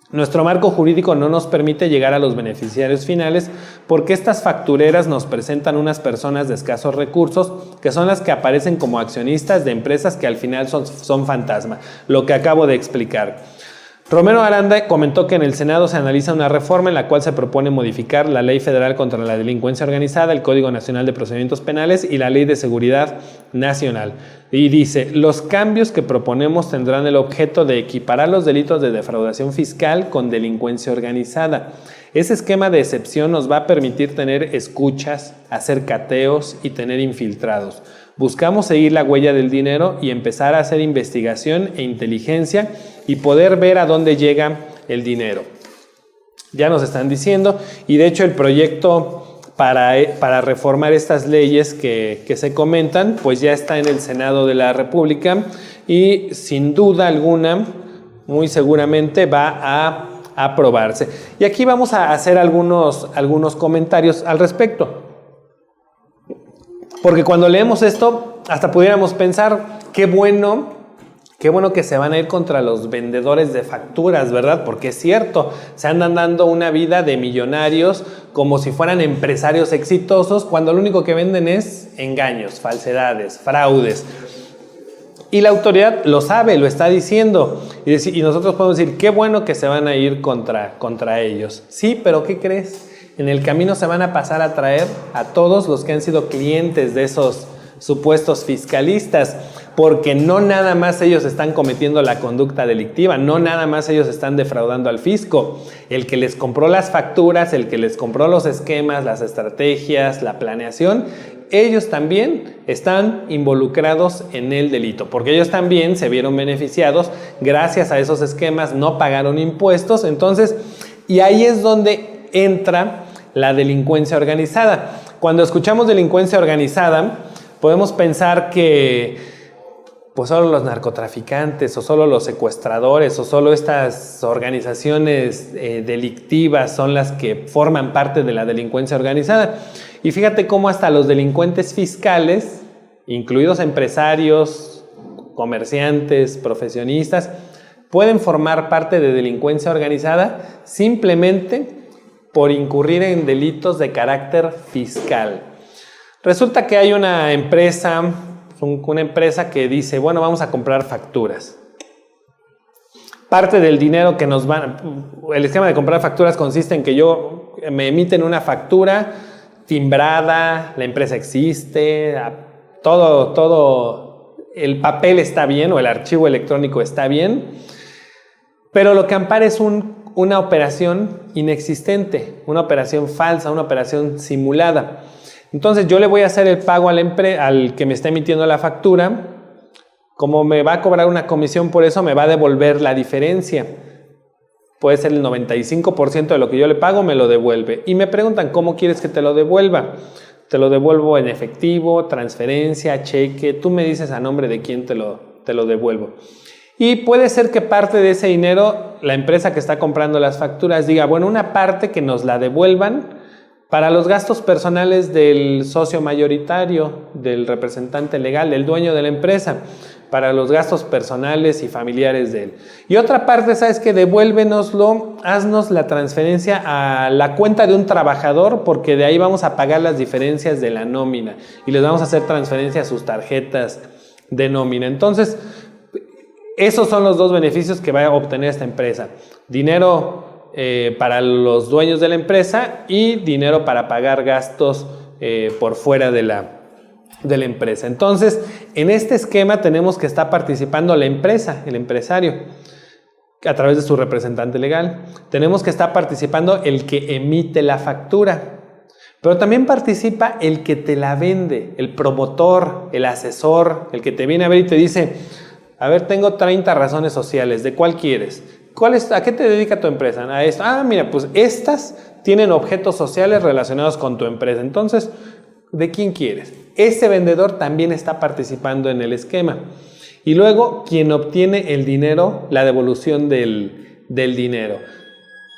Nuestro marco jurídico no nos permite llegar a los beneficiarios finales porque estas factureras nos presentan unas personas de escasos recursos que son las que aparecen como accionistas de empresas que al final son fantasma, lo que acabo de explicar. Romero Aranda comentó que en el Senado se analiza una reforma en la cual se propone modificar la Ley Federal contra la Delincuencia Organizada, el Código Nacional de Procedimientos Penales y la Ley de Seguridad Nacional. Y dice, los cambios que proponemos tendrán el objeto de equiparar los delitos de defraudación fiscal con delincuencia organizada. Ese esquema de excepción nos va a permitir tener escuchas, hacer cateos y tener infiltrados. Buscamos seguir la huella del dinero y empezar a hacer investigación e inteligencia y poder ver a dónde llega el dinero. Ya nos están diciendo, y de hecho el proyecto para reformar estas leyes que se comentan, pues ya está en el Senado de la República y sin duda alguna, muy seguramente va a aprobarse. Y aquí vamos a hacer algunos comentarios al respecto. Porque cuando leemos esto, hasta pudiéramos pensar, qué bueno que se van a ir contra los vendedores de facturas, ¿verdad? Porque es cierto, se andan dando una vida de millonarios como si fueran empresarios exitosos, cuando lo único que venden es engaños, falsedades, fraudes. Y la autoridad lo sabe, lo está diciendo. Y nosotros podemos decir, qué bueno que se van a ir contra ellos. Sí, pero ¿qué crees? En el camino se van a pasar a traer a todos los que han sido clientes de esos supuestos fiscalistas, porque no nada más ellos están cometiendo la conducta delictiva, no nada más ellos están defraudando al fisco. El que les compró las facturas, el que les compró los esquemas, las estrategias, la planeación, ellos también están involucrados en el delito, porque ellos también se vieron beneficiados gracias a esos esquemas, no pagaron impuestos, entonces, y ahí es donde entra la delincuencia organizada. Cuando escuchamos delincuencia organizada, podemos pensar que pues solo los narcotraficantes o solo los secuestradores o solo estas organizaciones delictivas son las que forman parte de la delincuencia organizada. Y fíjate cómo hasta los delincuentes fiscales, incluidos empresarios, comerciantes, profesionistas, pueden formar parte de delincuencia organizada simplemente por incurrir en delitos de carácter fiscal. Resulta que hay una empresa que dice, bueno, vamos a comprar facturas. Parte del dinero que nos van... El esquema de comprar facturas consiste en que me emiten una factura timbrada, la empresa existe, todo el papel está bien o el archivo electrónico está bien, pero lo que ampara es una operación inexistente, una operación falsa, una operación simulada. Entonces yo le voy a hacer el pago al que me está emitiendo la factura. Como me va a cobrar una comisión por eso, me va a devolver la diferencia. Puede ser el 95% de lo que yo le pago, me lo devuelve. Y me preguntan, ¿cómo quieres que te lo devuelva? Te lo devuelvo en efectivo, transferencia, cheque. Tú me dices a nombre de quién te lo devuelvo. Y puede ser que parte de ese dinero, la empresa que está comprando las facturas diga, bueno, una parte que nos la devuelvan para los gastos personales del socio mayoritario, del representante legal, del dueño de la empresa, para los gastos personales y familiares de él. Y otra parte, ¿sabes qué? Devuélvenoslo, haznos la transferencia a la cuenta de un trabajador, porque de ahí vamos a pagar las diferencias de la nómina y les vamos a hacer transferencia a sus tarjetas de nómina. Entonces, esos son los dos beneficios que va a obtener esta empresa. Dinero para los dueños de la empresa y dinero para pagar gastos por fuera de la empresa. Entonces, en este esquema tenemos que estar participando la empresa, el empresario, a través de su representante legal. Tenemos que estar participando el que emite la factura. Pero también participa el que te la vende, el promotor, el asesor, el que te viene a ver y te dice, a ver, tengo 30 razones sociales, ¿de cuál quieres? ¿A qué te dedica tu empresa? A esto. Ah, mira, pues estas tienen objetos sociales relacionados con tu empresa. Entonces, ¿de quién quieres? Ese vendedor también está participando en el esquema. Y luego, quien obtiene el dinero, la devolución del dinero.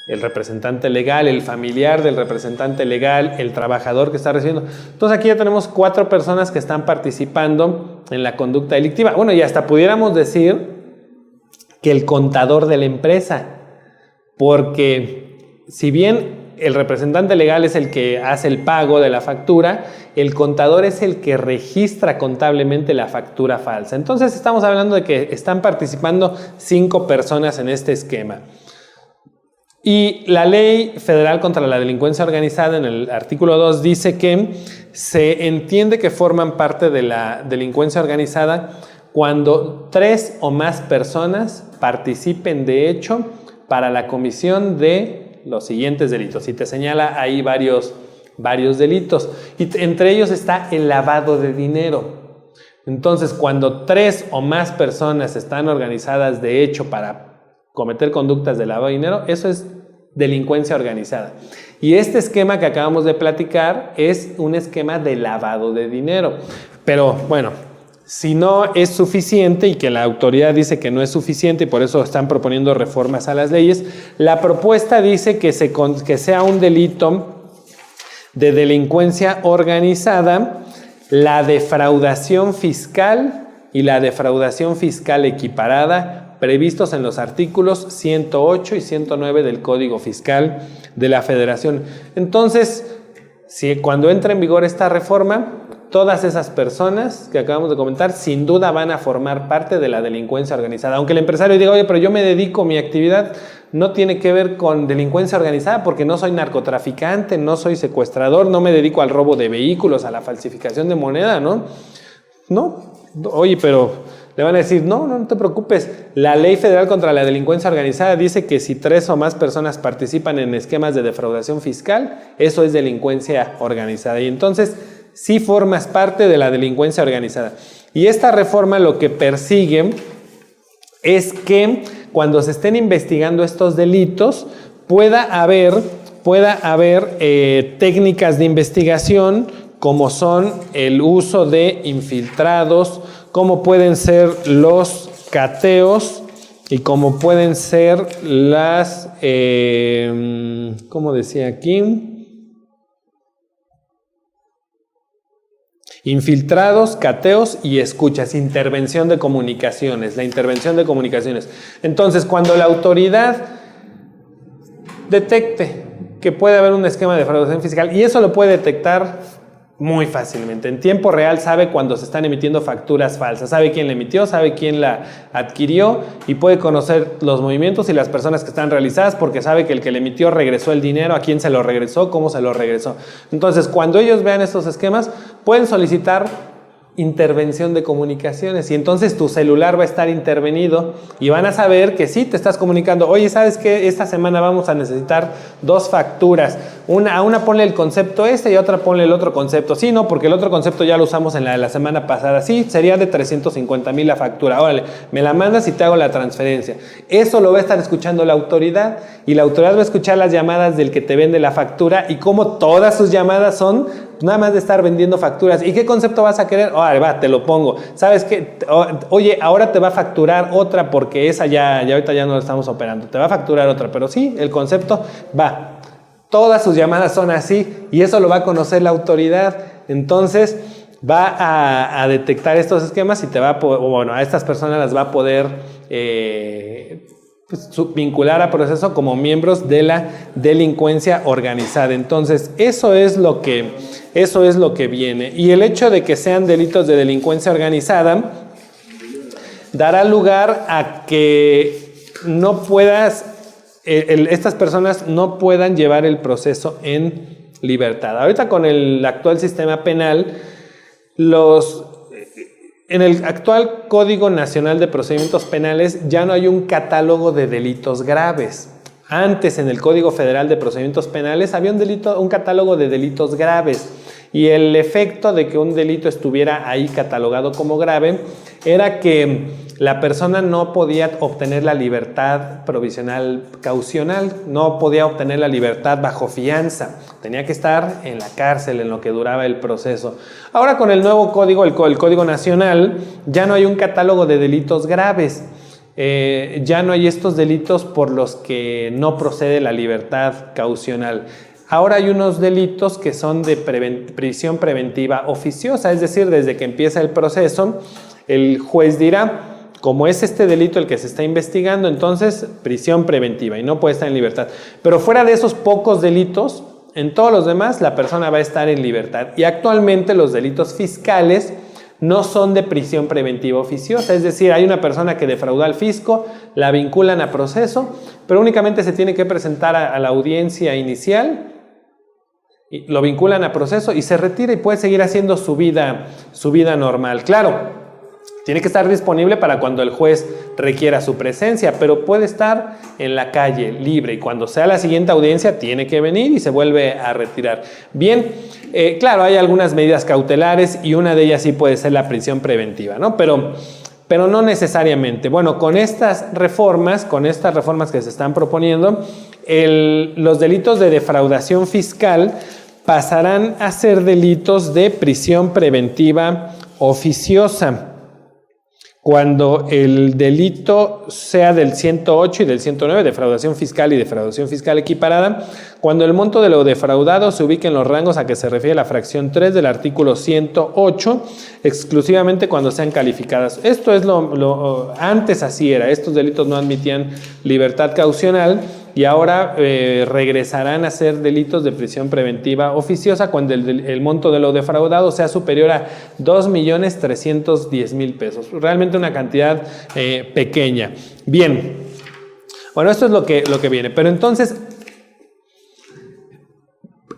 El representante legal, el familiar del representante legal, el trabajador que está recibiendo. Entonces, aquí ya tenemos 4 personas que están participando en la conducta delictiva. Bueno, y hasta pudiéramos decir que el contador de la empresa, porque si bien el representante legal es el que hace el pago de la factura, el contador es el que registra contablemente la factura falsa. Entonces estamos hablando de que están participando 5 personas en este esquema. Y la Ley Federal contra la Delincuencia Organizada en el artículo 2 dice que se entiende que forman parte de la delincuencia organizada cuando 3 o más personas participen de hecho para la comisión de los siguientes delitos. Y te señala ahí varios delitos. Y entre ellos está el lavado de dinero. Entonces, cuando 3 o más personas están organizadas de hecho para cometer conductas de lavado de dinero, eso es delincuencia organizada. Y este esquema que acabamos de platicar es un esquema de lavado de dinero. Pero bueno, si no es suficiente y que la autoridad dice que no es suficiente y por eso están proponiendo reformas a las leyes, la propuesta dice que sea un delito de delincuencia organizada la defraudación fiscal y la defraudación fiscal equiparada previstos en los artículos 108 y 109 del Código Fiscal de la Federación. Entonces, cuando entre en vigor esta reforma, todas esas personas que acabamos de comentar sin duda van a formar parte de la delincuencia organizada. Aunque el empresario diga, oye, pero yo me dedico, mi actividad no tiene que ver con delincuencia organizada porque no soy narcotraficante, no soy secuestrador, no me dedico al robo de vehículos, a la falsificación de moneda, ¿no? No, oye, pero le van a decir, no te preocupes, la Ley Federal contra la Delincuencia Organizada dice que si 3 o más personas participan en esquemas de defraudación fiscal, eso es delincuencia organizada. Y entonces sí formas parte de la delincuencia organizada. Y esta reforma lo que persigue es que cuando se estén investigando estos delitos pueda haber técnicas de investigación como son el uso de infiltrados, como pueden ser los cateos y como pueden ser las, ¿cómo decía aquí? Infiltrados, cateos y escuchas, intervención de comunicaciones, la intervención de comunicaciones. Entonces, cuando la autoridad detecte que puede haber un esquema de defraudación fiscal, y eso lo puede detectar muy fácilmente, en tiempo real sabe cuando se están emitiendo facturas falsas, sabe quién la emitió, sabe quién la adquirió y puede conocer los movimientos y las personas que están realizadas porque sabe que el que le emitió regresó el dinero, a quién se lo regresó, cómo se lo regresó. Entonces, cuando ellos vean estos esquemas, pueden solicitar intervención de comunicaciones y entonces tu celular va a estar intervenido y van a saber que sí te estás comunicando. Oye, ¿sabes qué? Esta semana vamos a necesitar 2 facturas. A una ponle el concepto y a otra ponle el otro concepto. Sí, no, porque el otro concepto ya lo usamos en la de la semana pasada. Sí, sería de 350,000 la factura. Órale, me la mandas y te hago la transferencia. Eso lo va a estar escuchando la autoridad y la autoridad va a escuchar las llamadas del que te vende la factura y como todas sus llamadas son nada más de estar vendiendo facturas. ¿Y qué concepto vas a querer? Órale, va, te lo pongo. ¿Sabes qué? Oye, ahora te va a facturar otra porque esa ya ahorita ya no la estamos operando. Te va a facturar otra, pero sí, el concepto va. Todas sus llamadas son así y eso lo va a conocer la autoridad. Entonces va a detectar estos esquemas y te va a poder, bueno, a estas personas las va a poder vincular a proceso como miembros de la delincuencia organizada. Entonces, eso es lo que viene. Y el hecho de que sean delitos de delincuencia organizada dará lugar a que no puedas estas personas no puedan llevar el proceso en libertad. Ahorita con el actual sistema penal, en el actual Código Nacional de Procedimientos Penales ya no hay un catálogo de delitos graves. Antes, en el Código Federal de Procedimientos Penales había un catálogo de delitos graves y el efecto de que un delito estuviera ahí catalogado como grave era que la persona no podía obtener la libertad provisional caucional, no podía obtener la libertad bajo fianza, tenía que estar en la cárcel en lo que duraba el proceso. Ahora con el nuevo código, el Código Nacional, ya no hay un catálogo de delitos graves, ya no hay estos delitos por los que no procede la libertad caucional. Ahora hay unos delitos que son de prisión preventiva oficiosa, es decir, desde que empieza el proceso, el juez dirá, como es este delito el que se está investigando, entonces prisión preventiva y no puede estar en libertad. Pero fuera de esos pocos delitos, en todos los demás la persona va a estar en libertad. Y actualmente los delitos fiscales no son de prisión preventiva oficiosa, es decir, hay una persona que defraudó al fisco, la vinculan a proceso, pero únicamente se tiene que presentar a la audiencia inicial, y lo vinculan a proceso y se retira y puede seguir haciendo su vida normal. Claro, tiene que estar disponible para cuando el juez requiera su presencia, pero puede estar en la calle libre y cuando sea la siguiente audiencia tiene que venir y se vuelve a retirar. Bien, claro, hay algunas medidas cautelares y una de ellas sí puede ser la prisión preventiva, ¿no? Pero no necesariamente. Bueno, con estas reformas que se están proponiendo, los delitos de defraudación fiscal pasarán a ser delitos de prisión preventiva oficiosa. Cuando el delito sea del 108 y del 109, defraudación fiscal y defraudación fiscal equiparada, cuando el monto de lo defraudado se ubique en los rangos a que se refiere la fracción 3 del artículo 108, exclusivamente cuando sean calificadas. Esto es antes así era, estos delitos no admitían libertad caucional y ahora regresarán a ser delitos de prisión preventiva oficiosa cuando el monto de lo defraudado sea superior a 2.310.000 pesos. Realmente una cantidad pequeña. Bien, bueno, esto es lo que viene. Pero entonces,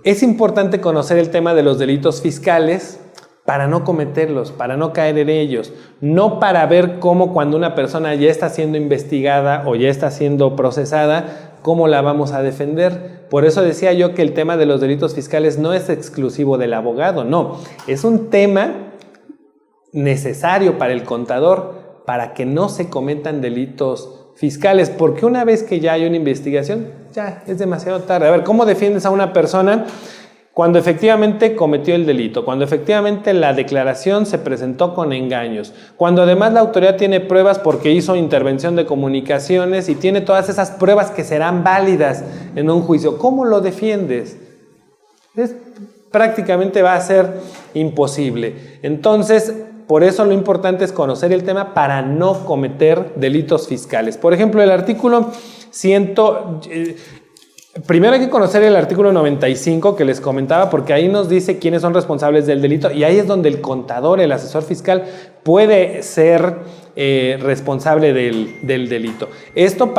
es importante conocer el tema de los delitos fiscales para no cometerlos, para no caer en ellos, no para ver cómo cuando una persona ya está siendo investigada o ya está siendo procesada, cómo la vamos a defender. Por eso decía yo que el tema de los delitos fiscales no es exclusivo del abogado, no, es un tema necesario para el contador para que no se cometan delitos fiscales, porque una vez que ya hay una investigación, ya es demasiado tarde. A ver, ¿cómo defiendes a una persona cuando efectivamente cometió el delito, cuando efectivamente la declaración se presentó con engaños, cuando además la autoridad tiene pruebas porque hizo intervención de comunicaciones y tiene todas esas pruebas que serán válidas en un juicio? ¿Cómo lo defiendes? Prácticamente va a ser imposible. Entonces, por eso lo importante es conocer el tema para no cometer delitos fiscales. Por ejemplo, el artículo 100... Primero hay que conocer el artículo 95 que les comentaba, porque ahí nos dice quiénes son responsables del delito y ahí es donde el contador, el asesor fiscal, puede ser responsable del delito. Esto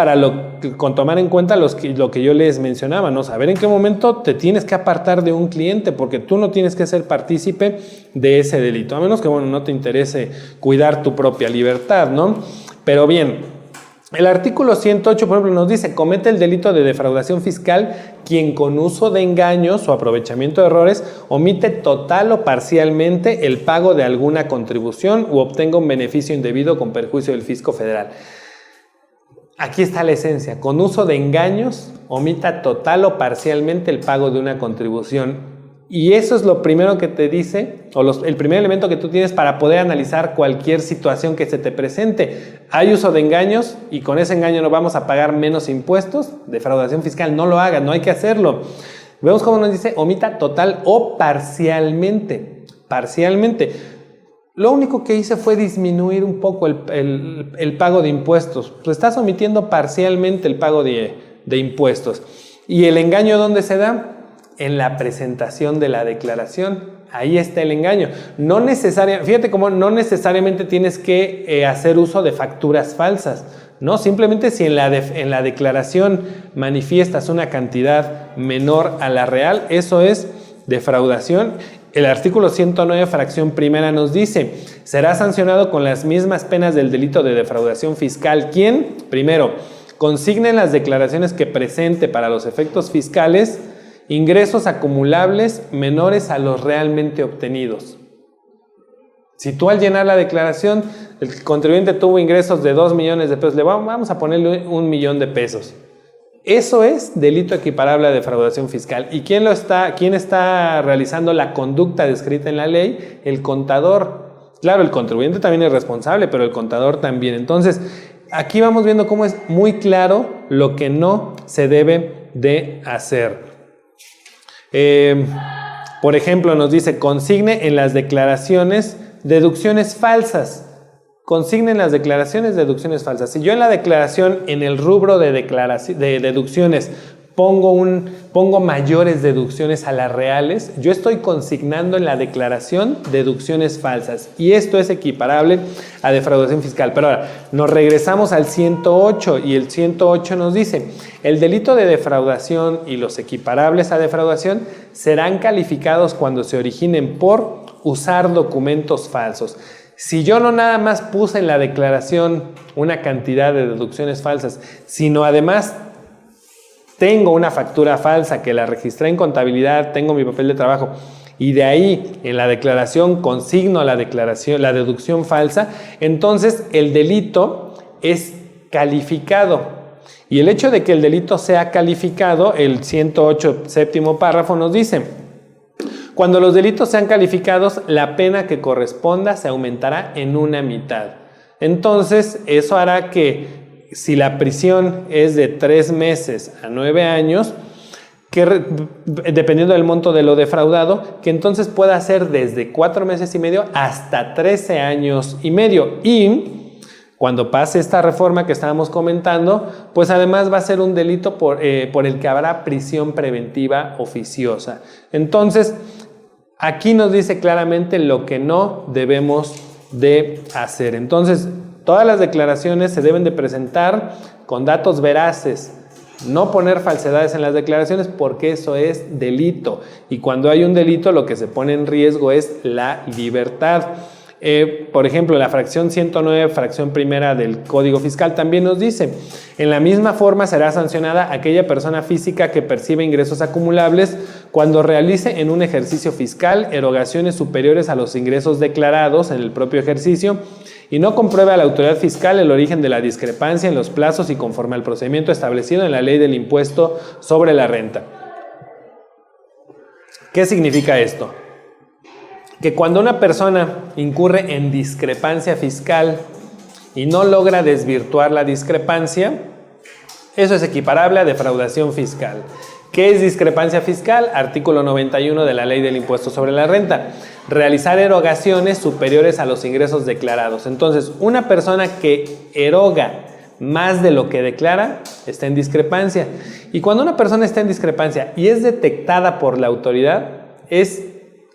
con tomar en cuenta lo que yo les mencionaba, ¿no? Saber en qué momento te tienes que apartar de un cliente, porque tú no tienes que ser partícipe de ese delito, a menos que, bueno, no te interese cuidar tu propia libertad, ¿no? Pero bien, el artículo 108, por ejemplo, nos dice: comete el delito de defraudación fiscal quien con uso de engaños o aprovechamiento de errores omite total o parcialmente el pago de alguna contribución u obtenga un beneficio indebido con perjuicio del fisco federal. Aquí está la esencia: con uso de engaños omita total o parcialmente el pago de una contribución. Y eso es lo primero que te dice, el primer elemento que tú tienes para poder analizar cualquier situación que se te presente. Hay uso de engaños y con ese engaño no vamos a pagar menos impuestos. Defraudación fiscal, no lo hagas, no hay que hacerlo. Vemos cómo nos dice: omita total o parcialmente. Parcialmente. Lo único que hice fue disminuir un poco el pago de impuestos. Tú estás omitiendo parcialmente el pago de impuestos. ¿Y el engaño dónde se da? En la presentación de la declaración. Ahí está el engaño. Fíjate cómo no necesariamente tienes que hacer uso de facturas falsas, ¿no? Simplemente si en la declaración manifiestas una cantidad menor a la real, eso es defraudación. El artículo 109, fracción primera, nos dice: será sancionado con las mismas penas del delito de defraudación fiscal quien, primero, consigne en las declaraciones que presente para los efectos fiscales ingresos acumulables menores a los realmente obtenidos. Si tú al llenar la declaración, el contribuyente tuvo ingresos de 2 millones de pesos, vamos a ponerle 1 millón de pesos. Eso es delito equiparable a defraudación fiscal. ¿Y quién está realizando la conducta descrita en la ley? El contador. Claro, el contribuyente también es responsable, pero el contador también. Entonces, aquí vamos viendo cómo es muy claro lo que no se debe de hacer. Por ejemplo, nos dice: consigne en las declaraciones deducciones falsas. consignen las declaraciones deducciones falsas. Si yo en la declaración, en el rubro de deducciones, pongo mayores deducciones a las reales, yo estoy consignando en la declaración deducciones falsas. Y esto es equiparable a defraudación fiscal. Pero ahora, nos regresamos al 108 y el 108 nos dice, el delito de defraudación y los equiparables a defraudación serán calificados cuando se originen por usar documentos falsos. Si yo no nada más puse en la declaración una cantidad de deducciones falsas, sino además tengo una factura falsa que la registré en contabilidad, tengo mi papel de trabajo y de ahí en la declaración consigno la deducción falsa, entonces el delito es calificado. Y el hecho de que el delito sea calificado, el 108 séptimo párrafo nos dice: cuando los delitos sean calificados, la pena que corresponda se aumentará en una mitad. Entonces, eso hará que si la prisión es de 3 meses a 9 años, dependiendo del monto de lo defraudado, que entonces pueda ser desde 4 meses y medio hasta 13 años y medio. Y cuando pase esta reforma que estábamos comentando, pues además va a ser un delito por el que habrá prisión preventiva oficiosa. Entonces, aquí nos dice claramente lo que no debemos de hacer. Entonces, todas las declaraciones se deben de presentar con datos veraces, no poner falsedades en las declaraciones porque eso es delito. Y cuando hay un delito, lo que se pone en riesgo es la libertad. Por ejemplo, la fracción 109, fracción primera del Código Fiscal también nos dice: en la misma forma será sancionada aquella persona física que percibe ingresos acumulables cuando realice en un ejercicio fiscal erogaciones superiores a los ingresos declarados en el propio ejercicio y no compruebe a la autoridad fiscal el origen de la discrepancia en los plazos y conforme al procedimiento establecido en la ley del impuesto sobre la renta. ¿Qué significa esto? Que cuando una persona incurre en discrepancia fiscal y no logra desvirtuar la discrepancia, eso es equiparable a defraudación fiscal. ¿Qué es discrepancia fiscal? Artículo 91 de la Ley del Impuesto sobre la Renta. Realizar erogaciones superiores a los ingresos declarados. Entonces, una persona que eroga más de lo que declara está en discrepancia. Y cuando una persona está en discrepancia y es detectada por la autoridad, es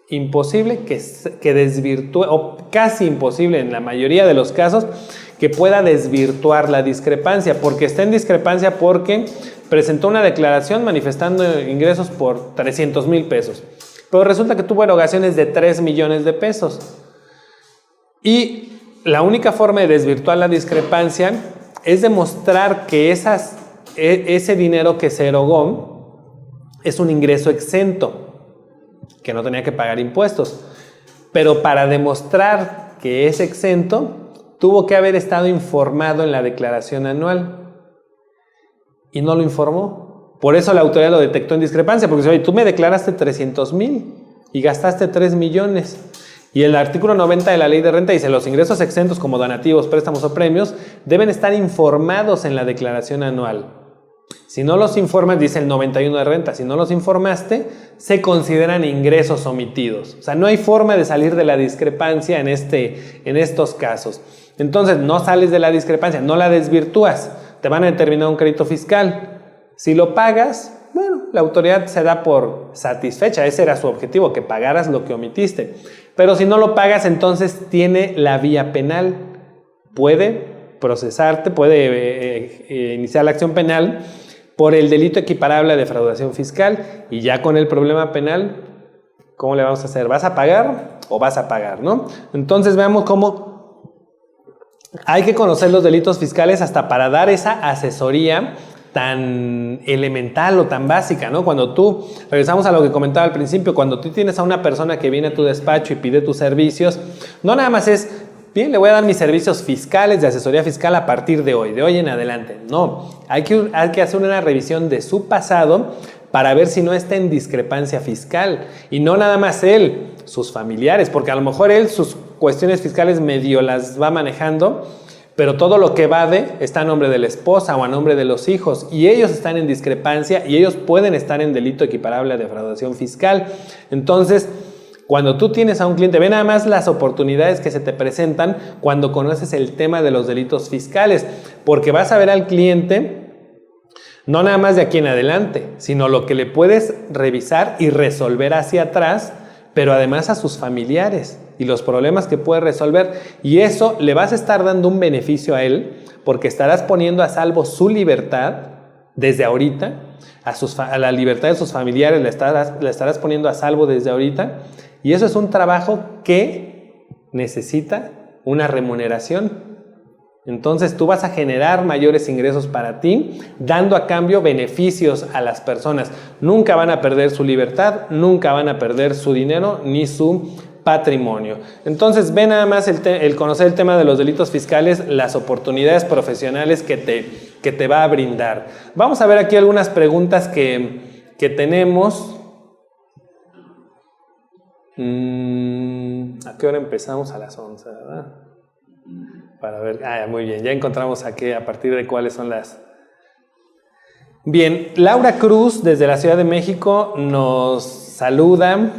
imposible que desvirtúe, o casi imposible en la mayoría de los casos, que pueda desvirtuar la discrepancia, porque está en discrepancia porque presentó una declaración manifestando ingresos por 300,000 pesos, pero resulta que tuvo erogaciones de 3 millones de pesos. Y la única forma de desvirtuar la discrepancia es demostrar que ese dinero que se erogó es un ingreso exento, que no tenía que pagar impuestos. Pero para demostrar que es exento, tuvo que haber estado informado en la declaración anual. Y no lo informó. Por eso la autoridad lo detectó en discrepancia, porque dice: oye, tú me declaraste 300,000 y gastaste 3 millones. Y el artículo 90 de la Ley de Renta dice: los ingresos exentos como donativos, préstamos o premios deben estar informados en la declaración anual. Si no los informas, dice el 91 de renta, si no los informaste, se consideran ingresos omitidos. O sea, no hay forma de salir de la discrepancia en estos casos. Entonces, no sales de la discrepancia, no la desvirtúas. Te van a determinar un crédito fiscal. Si lo pagas, bueno, la autoridad se da por satisfecha. Ese era su objetivo, que pagaras lo que omitiste. Pero si no lo pagas, entonces tiene la vía penal. Puede procesarte, puede iniciar la acción penal por el delito equiparable a defraudación fiscal. Y ya con el problema penal, ¿cómo le vamos a hacer? ¿Vas a pagar o vas a pagar, no? Entonces veamos cómo hay que conocer los delitos fiscales hasta para dar esa asesoría tan elemental o tan básica, ¿no? Cuando tú, regresamos a lo que comentaba al principio, cuando tú tienes a una persona que viene a tu despacho y pide tus servicios, no nada más es: bien, le voy a dar mis servicios fiscales, de asesoría fiscal a partir de hoy en adelante. No, hay que hacer una revisión de su pasado para ver si no está en discrepancia fiscal. Y no nada más él, sus familiares, porque a lo mejor él sus cuestiones fiscales medio las va manejando, pero todo lo que evade está a nombre de la esposa o a nombre de los hijos, y ellos están en discrepancia y ellos pueden estar en delito equiparable a defraudación fiscal. Entonces, Cuando tú tienes a un cliente, ve nada más las oportunidades que se te presentan cuando conoces el tema de los delitos fiscales, porque vas a ver al cliente no nada más de aquí en adelante, sino lo que le puedes revisar y resolver hacia atrás, pero además a sus familiares y los problemas que puede resolver. Y eso le vas a estar dando un beneficio a él, porque estarás poniendo a salvo su libertad desde ahorita, a la libertad de sus familiares la estarás poniendo a salvo desde ahorita. Y eso es un trabajo que necesita una remuneración. Entonces tú vas a generar mayores ingresos para ti, dando a cambio beneficios a las personas. Nunca van a perder su libertad, nunca van a perder su dinero ni su patrimonio. Entonces ve nada más el conocer el tema de los delitos fiscales, las oportunidades profesionales que te va a brindar. Vamos a ver aquí algunas preguntas que tenemos. ¿A qué hora empezamos? A las 11, ¿verdad? Para ver, muy bien, ya encontramos aquí a partir de cuáles son las... Bien, Laura Cruz desde la Ciudad de México nos saluda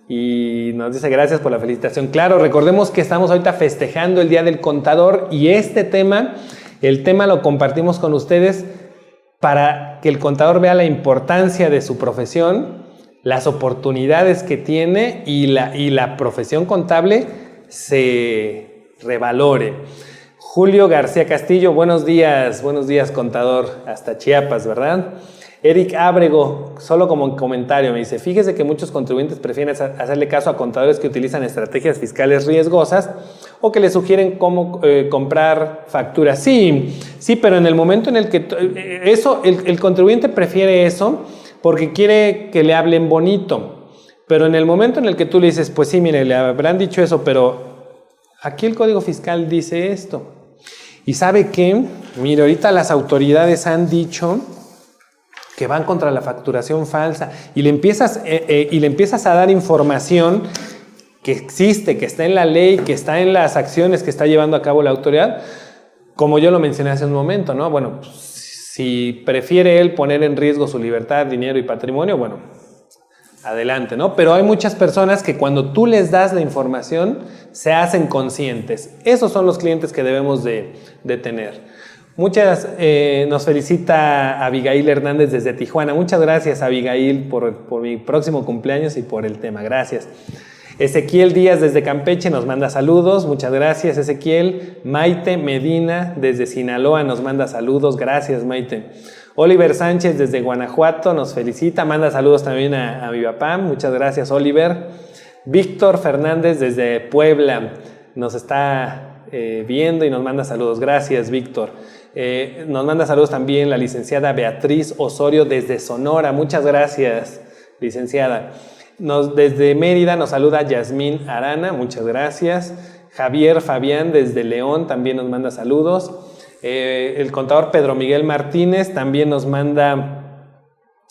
y nos dice gracias por la felicitación. Claro, recordemos que estamos ahorita festejando el Día del Contador y el tema lo compartimos con ustedes para que el contador vea la importancia de su profesión, las oportunidades que tiene y la profesión contable se revalore. Julio García Castillo, buenos días contador, hasta Chiapas, ¿verdad? Eric Ábrego, solo como comentario, me dice, fíjese que muchos contribuyentes prefieren hacerle caso a contadores que utilizan estrategias fiscales riesgosas o que le sugieren cómo comprar facturas. Sí, pero en el momento en el que el contribuyente prefiere eso porque quiere que le hablen bonito, pero en el momento en el que tú le dices, pues sí, mire, le habrán dicho eso, pero aquí el Código Fiscal dice esto. ¿Y sabe qué? Mire, ahorita las autoridades han dicho que van contra la facturación falsa y le empiezas a dar información que existe, que está en la ley, que está en las acciones que está llevando a cabo la autoridad, como yo lo mencioné hace un momento, ¿no? Bueno, pues, si prefiere él poner en riesgo su libertad, dinero y patrimonio, bueno, adelante, ¿no? Pero hay muchas personas que cuando tú les das la información se hacen conscientes. Esos son los clientes que debemos de tener. Nos felicita Abigail Hernández desde Tijuana. Muchas gracias, Abigail, por mi próximo cumpleaños y por el tema. Gracias. Ezequiel Díaz desde Campeche nos manda saludos. Muchas gracias, Ezequiel. Maite Medina desde Sinaloa nos manda saludos. Gracias, Maite. Oliver Sánchez desde Guanajuato nos felicita, manda saludos también a mi papá, muchas gracias, Oliver. Víctor Fernández desde Puebla nos está viendo y nos manda saludos, gracias, Víctor. Nos manda saludos también la licenciada Beatriz Osorio desde Sonora, muchas gracias, licenciada. Desde Mérida nos saluda Yasmín Arana, muchas gracias. Javier Fabián desde León también nos manda saludos. El contador Pedro Miguel Martínez también nos manda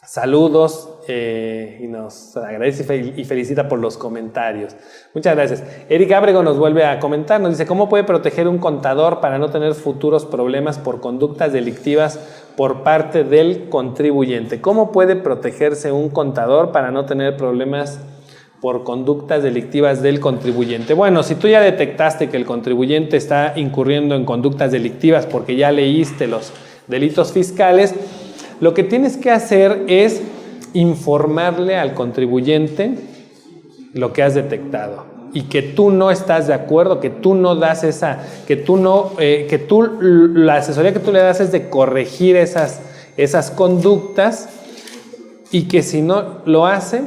saludos y nos agradece y felicita por los comentarios. Muchas gracias. Eric Ábrego nos vuelve a comentar, nos dice, ¿cómo puede proteger un contador para no tener futuros problemas por conductas delictivas por parte del contribuyente? ¿Cómo puede protegerse un contador para no tener problemas por conductas delictivas del contribuyente? Bueno, si tú ya detectaste que el contribuyente está incurriendo en conductas delictivas porque ya leíste los delitos fiscales, lo que tienes que hacer es informarle al contribuyente lo que has detectado y que tú no estás de acuerdo, que tú no das la asesoría que tú le das es de corregir esas conductas y que si no lo hace,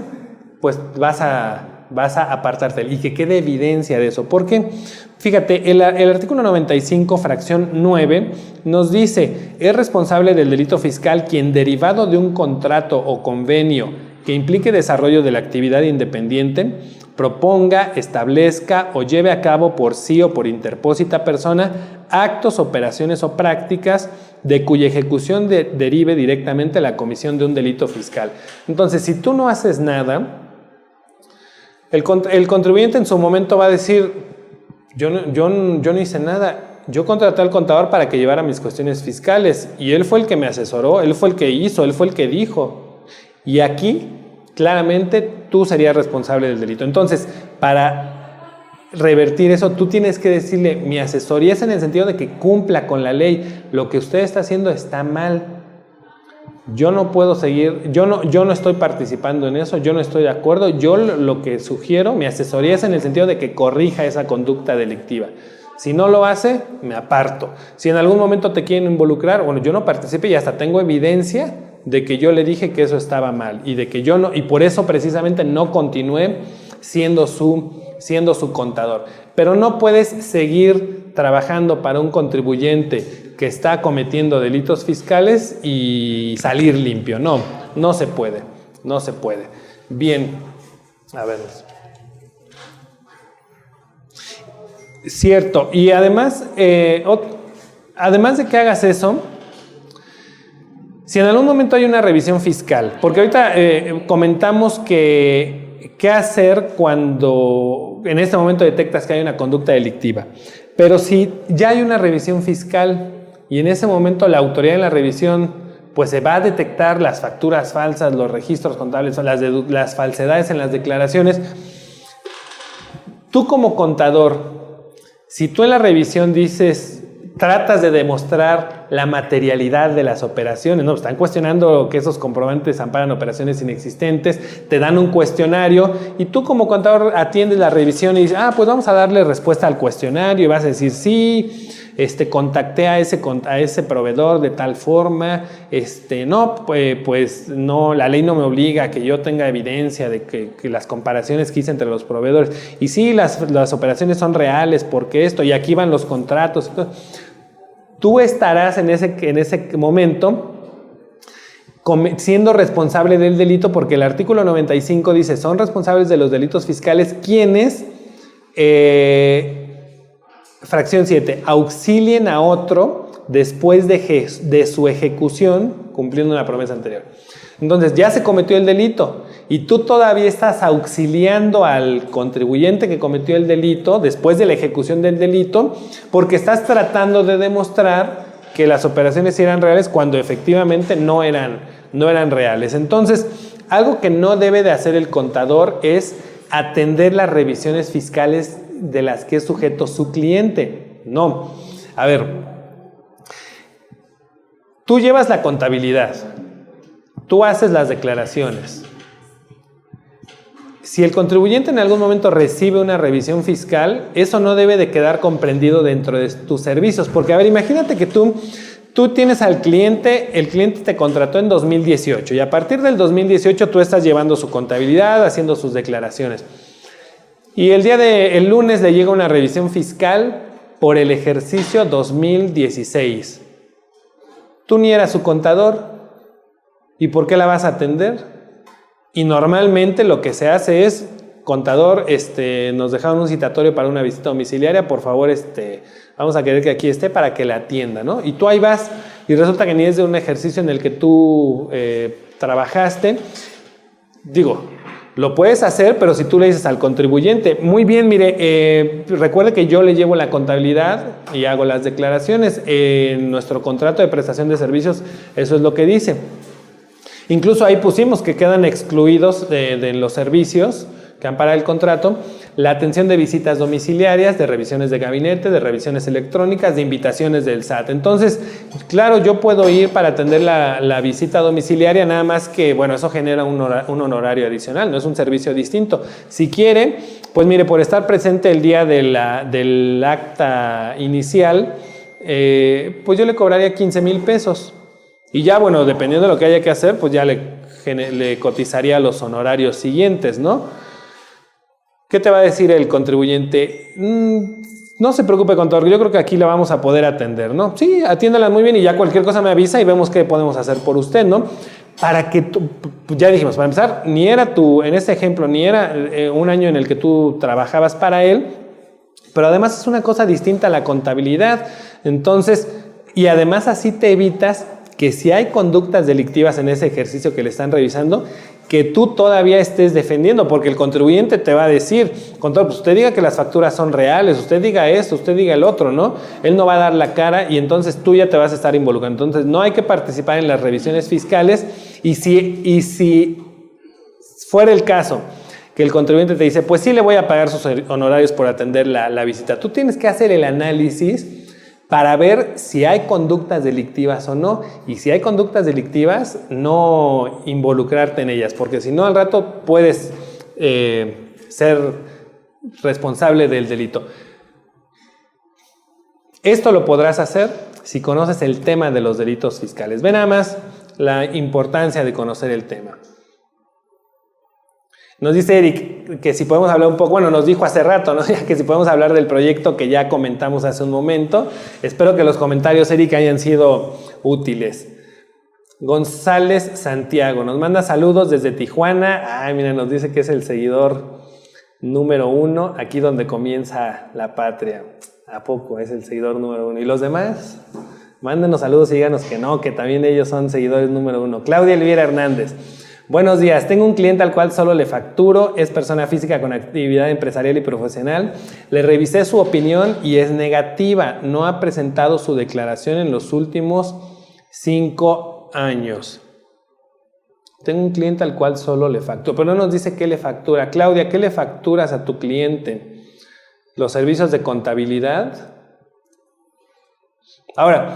pues vas a apartarte y que quede evidencia de eso. Porque, fíjate, el artículo 95, fracción 9, nos dice, es responsable del delito fiscal quien derivado de un contrato o convenio que implique desarrollo de la actividad independiente, proponga, establezca o lleve a cabo por sí o por interpósita persona actos, operaciones o prácticas de cuya ejecución derive directamente la comisión de un delito fiscal. Entonces, si tú no haces nada, el contribuyente en su momento va a decir, yo no hice nada, yo contraté al contador para que llevara mis cuestiones fiscales y él fue el que me asesoró, él fue el que hizo, él fue el que dijo. Y aquí claramente tú serías responsable del delito. Entonces, para revertir eso, tú tienes que decirle, mi asesoría es en el sentido de que cumpla con la ley, lo que usted está haciendo está mal. Yo no puedo seguir, yo no estoy participando en eso, yo no estoy de acuerdo, yo lo que sugiero, mi asesoría es en el sentido de que corrija esa conducta delictiva. Si no lo hace, me aparto. Si en algún momento te quieren involucrar, bueno, yo no participe y hasta tengo evidencia de que yo le dije que eso estaba mal y de que yo no, y por eso precisamente no continué siendo su contador. Pero no puedes seguir trabajando para un contribuyente que está cometiendo delitos fiscales y salir limpio. No se puede. Bien, a ver. Cierto, y además de que hagas eso, si en algún momento hay una revisión fiscal, porque ahorita comentamos que qué hacer cuando en este momento detectas que hay una conducta delictiva, pero si ya hay una revisión fiscal y en ese momento la autoridad en la revisión pues se va a detectar las facturas falsas, los registros contables, las falsedades en las declaraciones, tú como contador, si tú en la revisión tratas de demostrar la materialidad de las operaciones, ¿no? Están cuestionando que esos comprobantes amparan operaciones inexistentes, te dan un cuestionario y tú como contador atiendes la revisión y dices, pues vamos a darle respuesta al cuestionario y vas a decir, sí, contacté a ese proveedor de tal forma, pues no, la ley no me obliga a que yo tenga evidencia de que las comparaciones que hice entre los proveedores, y sí, las operaciones son reales porque esto, y aquí van los contratos. Tú estarás en ese momento siendo responsable del delito, porque el artículo 95 dice, son responsables de los delitos fiscales quienes, fracción 7, auxilien a otro después de su ejecución, cumpliendo una promesa anterior. Entonces ya se cometió el delito y tú todavía estás auxiliando al contribuyente que cometió el delito después de la ejecución del delito, porque estás tratando de demostrar que las operaciones eran reales cuando efectivamente no eran reales. Entonces, algo que no debe de hacer el contador es atender las revisiones fiscales de las que es sujeto su cliente. No. A ver, tú llevas la contabilidad, tú haces las declaraciones. Si el contribuyente en algún momento recibe una revisión fiscal, eso no debe de quedar comprendido dentro de tus servicios. Porque, a ver, imagínate que tú tienes al cliente, el cliente te contrató en 2018 y a partir del 2018 tú estás llevando su contabilidad, haciendo sus declaraciones. Y el lunes le llega una revisión fiscal por el ejercicio 2016. Tú ni eras su contador. ¿Y por qué la vas a atender? Y normalmente lo que se hace es, contador, nos dejaron un citatorio para una visita domiciliaria, por favor, vamos a querer que aquí esté para que la atienda, ¿no? Y tú ahí vas y resulta que ni es de un ejercicio en el que tú trabajaste. Digo, lo puedes hacer, pero si tú le dices al contribuyente, muy bien, mire, recuerde que yo le llevo la contabilidad y hago las declaraciones. En nuestro contrato de prestación de servicios, eso es lo que dice. Incluso ahí pusimos que quedan excluidos de los servicios que ampara el contrato, la atención de visitas domiciliarias, de revisiones de gabinete, de revisiones electrónicas, de invitaciones del SAT. Entonces, claro, yo puedo ir para atender la visita domiciliaria, nada más que, bueno, eso genera un honorario adicional, no es un servicio distinto. Si quiere, pues mire, por estar presente el día del acta inicial, pues yo le cobraría 15,000 pesos. Y ya, bueno, dependiendo de lo que haya que hacer, pues ya le cotizaría los honorarios siguientes, ¿no? ¿Qué te va a decir el contribuyente? No se preocupe, contador, yo creo que aquí la vamos a poder atender, ¿no? Sí, atiéndala muy bien y ya cualquier cosa me avisa y vemos qué podemos hacer por usted, ¿no? Para que tú, ya dijimos, para empezar, en este ejemplo, ni era un año en el que tú trabajabas para él, pero además es una cosa distinta a la contabilidad. Entonces, y además así te evitas que si hay conductas delictivas en ese ejercicio que le están revisando, que tú todavía estés defendiendo, porque el contribuyente te va a decir, contador, pues usted diga que las facturas son reales, usted diga esto, usted diga el otro, ¿no? Él no va a dar la cara y entonces tú ya te vas a estar involucrando. Entonces no hay que participar en las revisiones fiscales y si fuera el caso que el contribuyente te dice, pues sí le voy a pagar sus honorarios por atender la visita, tú tienes que hacer el análisis para ver si hay conductas delictivas o no, y si hay conductas delictivas, no involucrarte en ellas, porque si no al rato puedes ser responsable del delito. Esto lo podrás hacer si conoces el tema de los delitos fiscales. Ve nada más la importancia de conocer el tema. Nos dice Eric que si podemos hablar un poco, bueno, nos dijo hace rato, ¿no? Que si podemos hablar del proyecto que ya comentamos hace un momento. Espero que los comentarios, Eric, hayan sido útiles. González Santiago nos manda saludos desde Tijuana. Ay, mira, nos dice que es el seguidor número 1, aquí donde comienza la patria. ¿A poco es el seguidor número 1? ¿Y los demás? Mándenos saludos y díganos que no, que también ellos son seguidores número 1. Claudia Elvira Hernández. Buenos días, tengo un cliente al cual solo le facturo, es persona física con actividad empresarial y profesional. Le revisé su opinión y es negativa, no ha presentado su declaración en los últimos 5 años. Tengo un cliente al cual solo le facturo, pero no nos dice qué le factura. Claudia, ¿qué le facturas a tu cliente? ¿Los servicios de contabilidad? Ahora,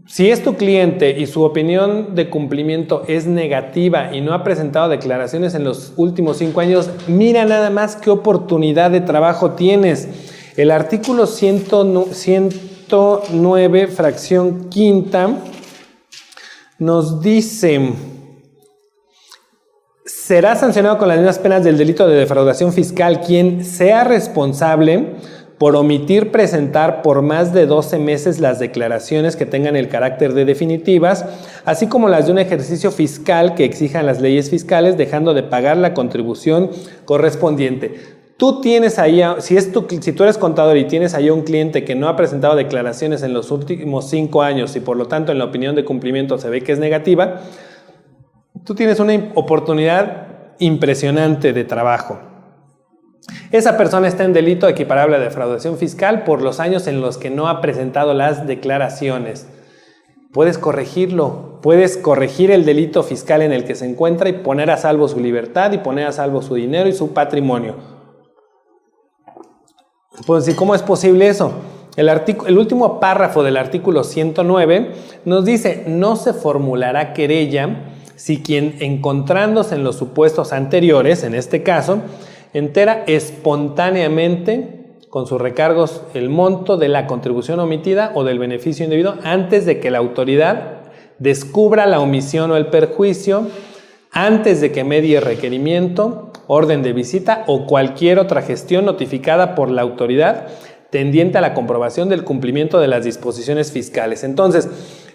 si es tu cliente y su opinión de cumplimiento es negativa y no ha presentado declaraciones en los últimos 5 años, mira nada más qué oportunidad de trabajo tienes. El artículo 109, fracción quinta, nos dice: será sancionado con las mismas penas del delito de defraudación fiscal quien sea responsable por omitir presentar por más de 12 meses las declaraciones que tengan el carácter de definitivas, así como las de un ejercicio fiscal que exijan las leyes fiscales, dejando de pagar la contribución correspondiente. Tú tienes ahí, si tú eres contador y tienes ahí un cliente que no ha presentado declaraciones en los últimos 5 años y por lo tanto en la opinión de cumplimiento se ve que es negativa, tú tienes una oportunidad impresionante de trabajo. Esa persona está en delito equiparable a defraudación fiscal por los años en los que no ha presentado las declaraciones. Puedes corregirlo, puedes corregir el delito fiscal en el que se encuentra y poner a salvo su libertad y poner a salvo su dinero y su patrimonio. Pues, ¿cómo es posible eso? El último párrafo del artículo 109 nos dice: no se formulará querella si quien, encontrándose en los supuestos anteriores, en este caso, entera espontáneamente con sus recargos el monto de la contribución omitida o del beneficio indebido antes de que la autoridad descubra la omisión o el perjuicio, antes de que medie requerimiento, orden de visita o cualquier otra gestión notificada por la autoridad tendiente a la comprobación del cumplimiento de las disposiciones fiscales. Entonces,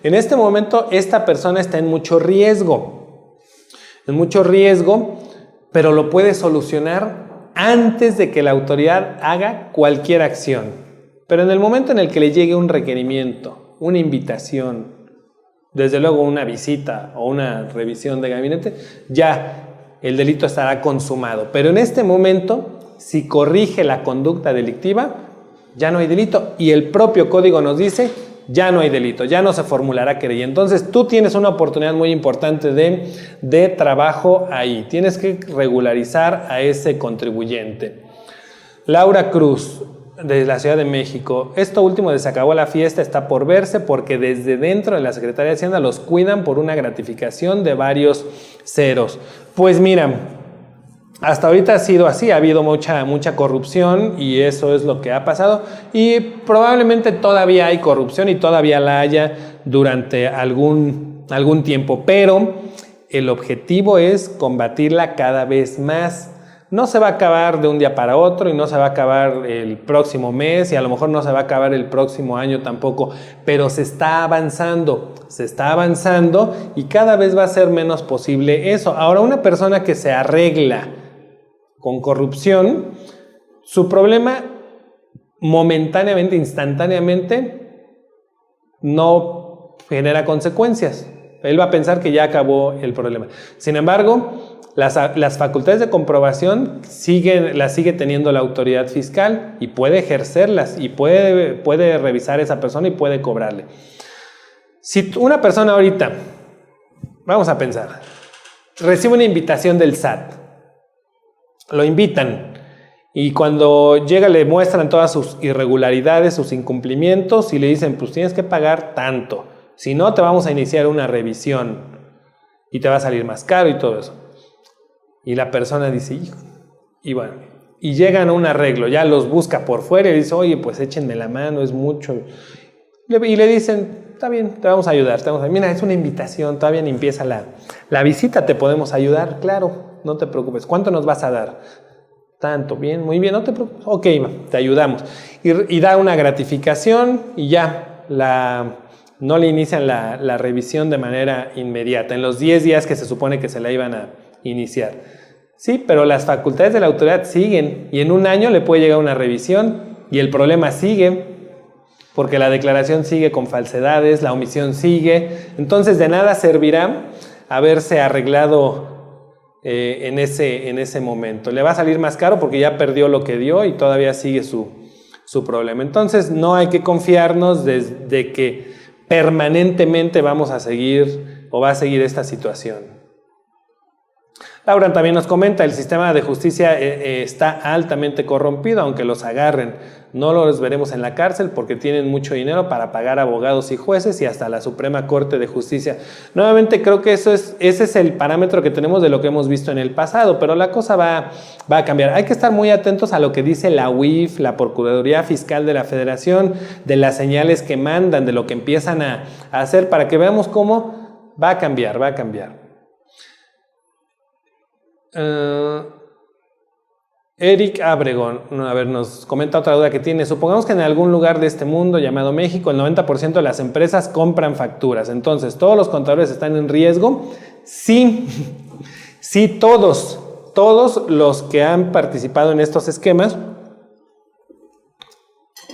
en este momento esta persona está en mucho riesgo, pero lo puede solucionar antes de que la autoridad haga cualquier acción. Pero en el momento en el que le llegue un requerimiento, una invitación, desde luego una visita o una revisión de gabinete, ya el delito estará consumado. Pero en este momento, si corrige la conducta delictiva, ya no hay delito. Y el propio código nos dice: ya no hay delito, ya no se formulará querella. Entonces tú tienes una oportunidad muy importante de trabajo ahí. Tienes que regularizar a ese contribuyente. Laura Cruz, de la Ciudad de México: esto último de se acabó la fiesta está por verse porque desde dentro de la Secretaría de Hacienda los cuidan por una gratificación de varios ceros. Pues mira, hasta ahorita ha sido así, ha habido mucha corrupción y eso es lo que ha pasado, y probablemente todavía hay corrupción y todavía la haya durante algún tiempo, pero el objetivo es combatirla cada vez más. No se va a acabar de un día para otro y no se va a acabar el próximo mes y a lo mejor no se va a acabar el próximo año tampoco, pero se está avanzando y cada vez va a ser menos posible eso. Ahora, una persona que se arregla con corrupción, su problema momentáneamente, instantáneamente, no genera consecuencias. Él va a pensar que ya acabó el problema. Sin embargo, las facultades de comprobación las sigue teniendo la autoridad fiscal y puede ejercerlas y puede revisar a esa persona y puede cobrarle. Si una persona ahorita, vamos a pensar, recibe una invitación del SAT. Lo invitan y cuando llega le muestran todas sus irregularidades, sus incumplimientos y le dicen, pues tienes que pagar tanto. Si no, te vamos a iniciar una revisión y te va a salir más caro y todo eso. Y la persona dice, hijo, y bueno, y llegan a un arreglo, ya los busca por fuera y dice, oye, pues échenme la mano, es mucho. Y le dicen, está bien, te vamos a ayudar, mira, es una invitación, todavía ni empieza la visita, te podemos ayudar, claro, no te preocupes. ¿Cuánto nos vas a dar? Tanto, bien, muy bien, no te preocupes. Ok, te ayudamos. Y da una gratificación y ya, no le inician la revisión de manera inmediata, en los 10 días que se supone que se la iban a iniciar. Sí, pero las facultades de la autoridad siguen y en un año le puede llegar una revisión y el problema sigue porque la declaración sigue con falsedades, la omisión sigue. Entonces de nada servirá haberse arreglado en ese momento. Le va a salir más caro porque ya perdió lo que dio y todavía sigue su problema. Entonces no hay que confiarnos de que permanentemente vamos a seguir o va a seguir esta situación. Laura también nos comenta, el sistema de justicia está altamente corrompido, aunque los agarren. No los veremos en la cárcel porque tienen mucho dinero para pagar abogados y jueces y hasta la Suprema Corte de Justicia. Nuevamente creo que ese es el parámetro que tenemos de lo que hemos visto en el pasado, pero la cosa va a cambiar. Hay que estar muy atentos a lo que dice la UIF, la Procuraduría Fiscal de la Federación, de las señales que mandan, de lo que empiezan a hacer para que veamos cómo va a cambiar. Eric Abregón, a ver, nos comenta otra duda que tiene. Supongamos que en algún lugar de este mundo llamado México el 90% de las empresas compran facturas. Entonces, ¿todos los contadores están en riesgo? Sí, todos los que han participado en estos esquemas,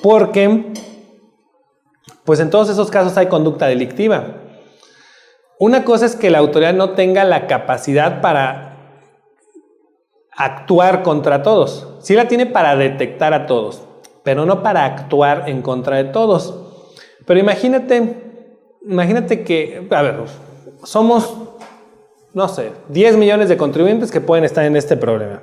porque pues en todos esos casos hay conducta delictiva. Una cosa es que la autoridad no tenga la capacidad para actuar contra todos. Sí la tiene para detectar a todos, pero no para actuar en contra de todos. Pero imagínate que, a ver, somos, no sé, 10 millones de contribuyentes que pueden estar en este problema.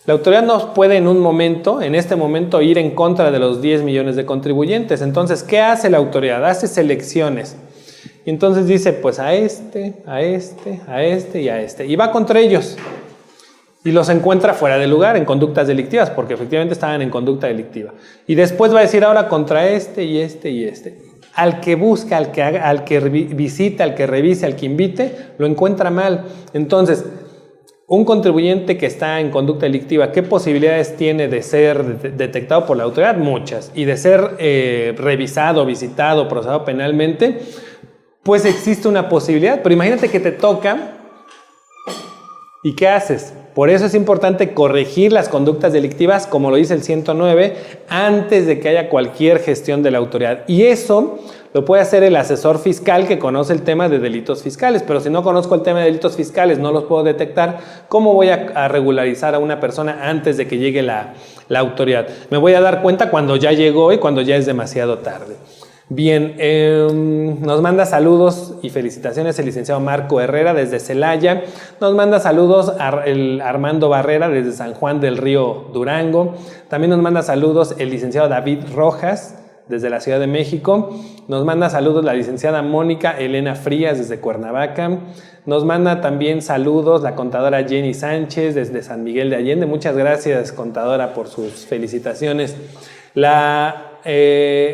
La autoridad no puede en este momento, ir en contra de los 10 millones de contribuyentes. Entonces, ¿qué hace la autoridad? Hace selecciones. Y entonces dice, pues a este y a este. Y va contra ellos. Y los encuentra fuera de lugar, en conductas delictivas, porque efectivamente estaban en conducta delictiva. Y después va a decir ahora contra este y este y este. Al que busca, al que visita, al que revise, al que invite, lo encuentra mal. Entonces, un contribuyente que está en conducta delictiva, ¿qué posibilidades tiene de ser detectado por la autoridad? Muchas. Y de ser revisado, visitado, procesado penalmente, pues existe una posibilidad. Pero imagínate que te toca y ¿qué haces? Por eso es importante corregir las conductas delictivas, como lo dice el 109, antes de que haya cualquier gestión de la autoridad. Y eso lo puede hacer el asesor fiscal que conoce el tema de delitos fiscales. Pero si no conozco el tema de delitos fiscales, no los puedo detectar, ¿cómo voy a regularizar a una persona antes de que llegue la autoridad? Me voy a dar cuenta cuando ya llegó y cuando ya es demasiado tarde. Bien, nos manda saludos y felicitaciones el licenciado Marco Herrera desde Celaya. Nos manda saludos el Armando Barrera desde San Juan del Río, Durango. También nos manda saludos el licenciado David Rojas desde la Ciudad de México. Nos manda saludos la licenciada Mónica Elena Frías desde Cuernavaca. Nos manda también saludos la contadora Jenny Sánchez desde San Miguel de Allende. Muchas gracias, contadora, por sus felicitaciones. La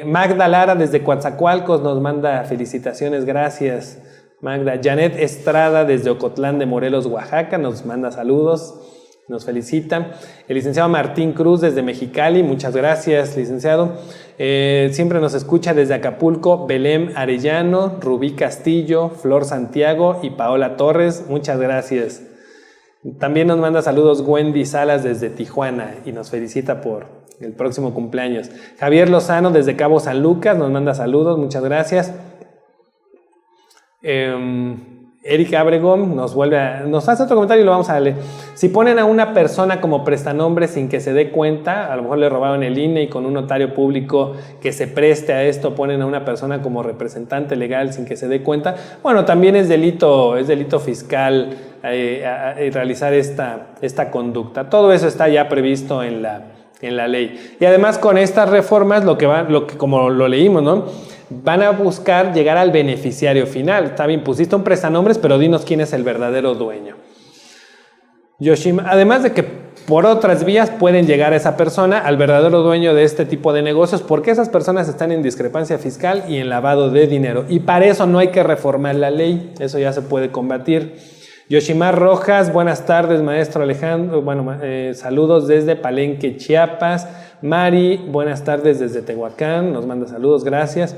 Magda Lara desde Coatzacoalcos nos manda felicitaciones, gracias Magda. Janet Estrada desde Ocotlán de Morelos, Oaxaca, nos manda saludos, nos felicita. El licenciado Martín Cruz desde Mexicali, muchas gracias, licenciado. Siempre nos escucha desde Acapulco Belém Arellano, Rubí Castillo, Flor Santiago y Paola Torres, muchas gracias. También nos manda saludos Wendy Salas desde Tijuana y nos felicita por el próximo cumpleaños. Javier Lozano desde Cabo San Lucas nos manda saludos, muchas gracias. Erika Abregón nos hace otro comentario y lo vamos a leer. Si ponen a una persona como prestanombre sin que se dé cuenta, a lo mejor le robaron el INE y con un notario público que se preste a esto, ponen a una persona como representante legal sin que se dé cuenta, bueno, también es delito fiscal realizar esta conducta. Todo eso está ya previsto en la ley. Y además con estas reformas, como lo leímos, ¿no? Van a buscar llegar al beneficiario final. Está bien, pusiste un prestanombres, pero dinos quién es el verdadero dueño. Yoshima, además de que por otras vías pueden llegar a esa persona, al verdadero dueño de este tipo de negocios, porque esas personas están en discrepancia fiscal y en lavado de dinero. Y para eso no hay que reformar la ley, eso ya se puede combatir. Yoshimar Rojas, buenas tardes, maestro Alejandro. Bueno, saludos desde Palenque, Chiapas. Mari, buenas tardes desde Tehuacán, nos manda saludos, gracias.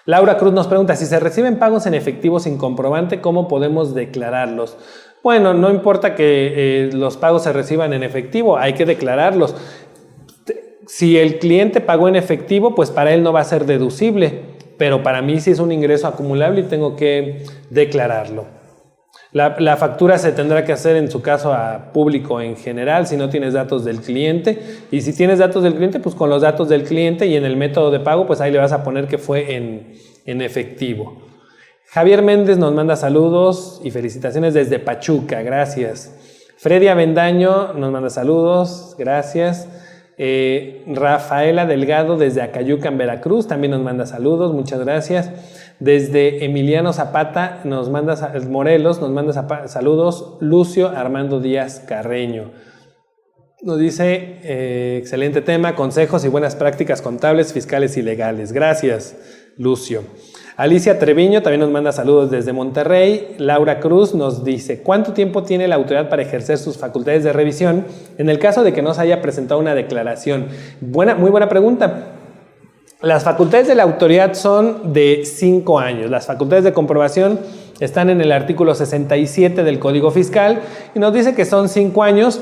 Laura Cruz nos pregunta, si se reciben pagos en efectivo sin comprobante, ¿cómo podemos declararlos? Bueno, no importa que los pagos se reciban en efectivo, hay que declararlos. Si el cliente pagó en efectivo, pues para él no va a ser deducible, pero para mí sí es un ingreso acumulable y tengo que declararlo. La factura se tendrá que hacer en su caso a público en general si no tienes datos del cliente, y si tienes datos del cliente, pues con los datos del cliente, y en el método de pago pues ahí le vas a poner que fue en efectivo. Javier Méndez nos manda saludos y felicitaciones desde Pachuca, gracias. Freddy Avendaño nos manda saludos, gracias. Rafaela Delgado desde Acayuca en Veracruz también nos manda saludos, muchas gracias. Desde Emiliano Zapata Morelos nos manda saludos Lucio Armando Díaz Carreño. Nos dice, excelente tema, consejos y buenas prácticas contables, fiscales y legales. Gracias, Lucio. Alicia Treviño también nos manda saludos desde Monterrey. Laura Cruz nos dice, ¿cuánto tiempo tiene la autoridad para ejercer sus facultades de revisión en el caso de que no se haya presentado una declaración? Muy buena pregunta. Las facultades de la autoridad son de 5 años. Las facultades de comprobación están en el artículo 67 del Código Fiscal y nos dice que son 5 años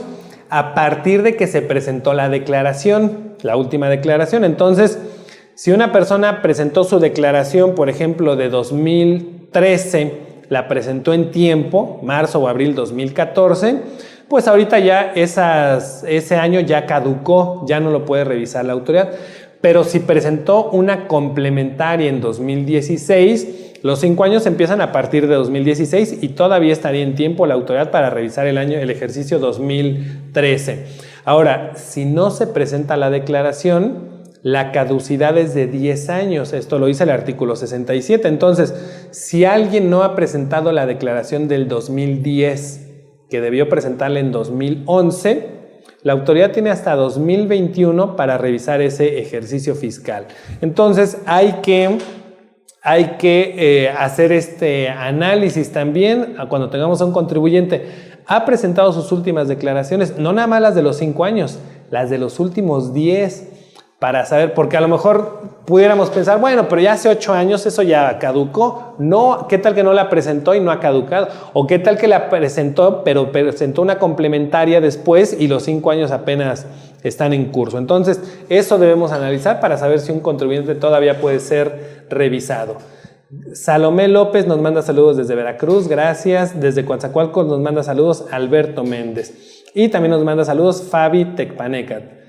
a partir de que se presentó la declaración, la última declaración. Entonces, si una persona presentó su declaración, por ejemplo, de 2013, la presentó en tiempo, marzo o abril 2014, pues ahorita ya ese año ya caducó, ya no lo puede revisar la autoridad. Pero si presentó una complementaria en 2016, los 5 años empiezan a partir de 2016 y todavía estaría en tiempo la autoridad para revisar el ejercicio 2013. Ahora, si no se presenta la declaración, la caducidad es de 10 años. Esto lo dice el artículo 67. Entonces, si alguien no ha presentado la declaración del 2010, que debió presentarla en 2011, la autoridad tiene hasta 2021 para revisar ese ejercicio fiscal. Entonces hay que hacer este análisis también cuando tengamos a un contribuyente. Ha presentado sus últimas declaraciones, no nada más las de los 5 años, las de los últimos 10, para saber, porque a lo mejor pudiéramos pensar, bueno, pero ya hace 8 años eso ya caducó. No, ¿qué tal que no la presentó y no ha caducado? O ¿qué tal que la presentó, pero presentó una complementaria después y los 5 años apenas están en curso? Entonces, eso debemos analizar para saber si un contribuyente todavía puede ser revisado. Salomé López nos manda saludos desde Veracruz, gracias. Desde Coatzacoalcos nos manda saludos Alberto Méndez. Y también nos manda saludos Fabi Tecpanecat.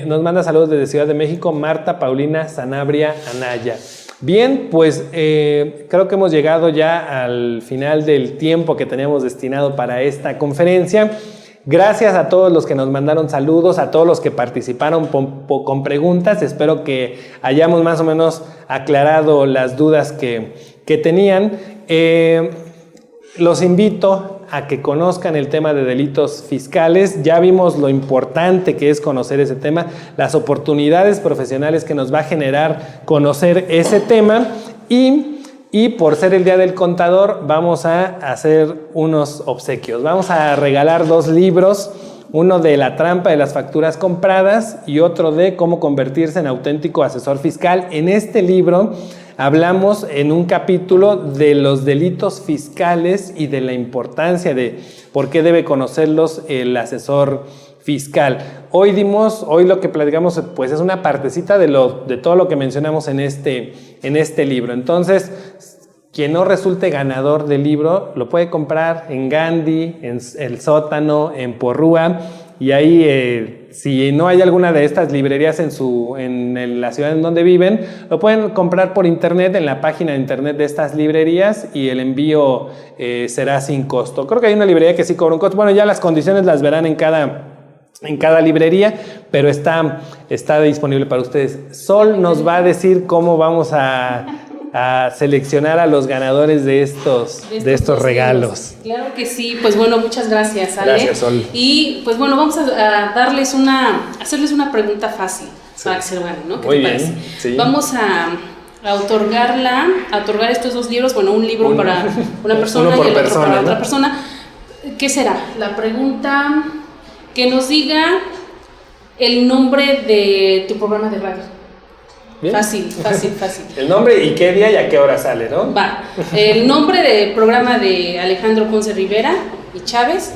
Nos manda saludos desde Ciudad de México Marta Paulina Sanabria Anaya. Bien, pues creo que hemos llegado ya al final del tiempo que teníamos destinado para esta conferencia. Gracias a todos los que nos mandaron saludos, a todos los que participaron con preguntas. Espero que hayamos más o menos aclarado las dudas que tenían. Los invito a que conozcan el tema de delitos fiscales. Ya vimos lo importante que es conocer ese tema, las oportunidades profesionales que nos va a generar conocer ese tema, y por ser el Día del Contador vamos a hacer unos obsequios. Vamos a regalar 2 libros, uno de La trampa de las facturas compradas y otro de Cómo convertirse en auténtico asesor fiscal. En este libro hablamos en un capítulo de los delitos fiscales y de la importancia de por qué debe conocerlos el asesor fiscal. Hoy lo que platicamos pues es una partecita de todo lo que mencionamos en este libro. Entonces, quien no resulte ganador del libro lo puede comprar en Gandhi, en El Sótano, en Porrúa, y ahí si no hay alguna de estas librerías en la ciudad en donde viven, lo pueden comprar por internet en la página de internet de estas librerías y el envío será sin costo. Creo que hay una librería que sí cobra un costo. Bueno, ya las condiciones las verán en cada librería, pero está disponible para ustedes. Sol nos va a decir cómo vamos a seleccionar a los ganadores de estos regalos. Claro que sí, pues bueno, muchas gracias, Ale. Gracias, Sol. Y pues bueno, vamos a hacerles una pregunta fácil para que se lo ganen, ¿no? ¿Qué Muy te bien, parece? sí. Vamos a otorgar estos 2 libros, bueno, un libro para una persona y el otro para otra persona. ¿Qué será? La pregunta, que nos diga el nombre de tu programa de radio. Bien. Fácil. El nombre y qué día y a qué hora sale, ¿no? Va. El nombre del programa de Alejandro Ponce Rivera y Chávez,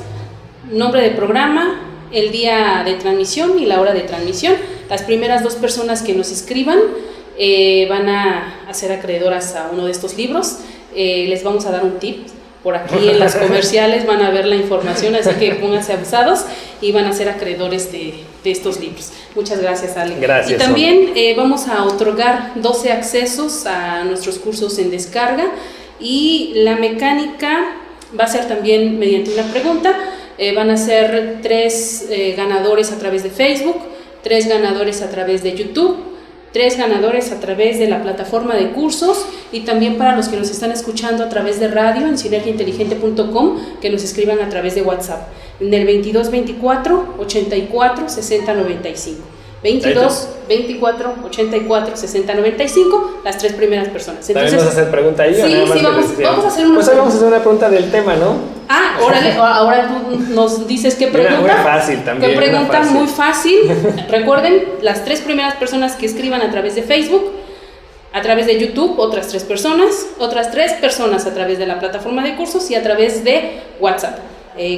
nombre del programa, el día de transmisión y la hora de transmisión. Las primeras 2 personas que nos escriban van a ser acreedoras a uno de estos libros. Les vamos a dar un tip. Por aquí en las comerciales van a ver la información, así que pónganse abusados y van a ser acreedores de estos libros. Muchas gracias, Ale. Gracias. Y también vamos a otorgar 12 accesos a nuestros cursos en descarga, y la mecánica va a ser también mediante una pregunta. Van a ser 3 ganadores a través de Facebook, 3 ganadores a través de YouTube, 3 ganadores a través de la plataforma de cursos, y también para los que nos están escuchando a través de radio en sinergiainteligente.com, que nos escriban a través de WhatsApp en el 22 24 84 60 95. 22 24 84 60 95, las 3 primeras personas. Entonces, ¿también vas a hacer pregunta ahí? Sí, vamos a hacer una. Pues hoy vamos a hacer una pregunta del tema, ¿no? Órale, ahora tú nos dices qué pregunta. Muy fácil también. Qué pregunta muy fácil. Recuerden, las 3 primeras personas que escriban a través de Facebook, a través de YouTube, otras 3 personas, otras 3 personas a través de la plataforma de cursos y a través de WhatsApp.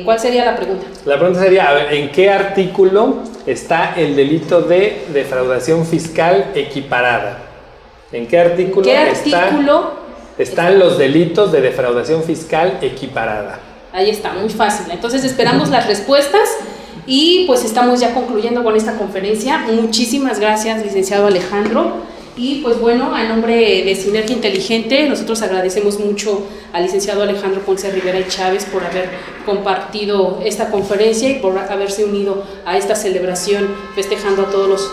¿Cuál sería la pregunta? La pregunta sería, a ver, ¿en qué artículo está el delito de defraudación fiscal equiparada? ¿En qué artículo, están los delitos de defraudación fiscal equiparada? Ahí está, muy fácil. Entonces esperamos las respuestas y pues estamos ya concluyendo con esta conferencia. Muchísimas gracias, licenciado Alejandro. Y pues bueno, a nombre de Sinergia Inteligente, nosotros agradecemos mucho al licenciado Alejandro Ponce Rivera y Chávez por haber compartido esta conferencia y por haberse unido a esta celebración festejando a todos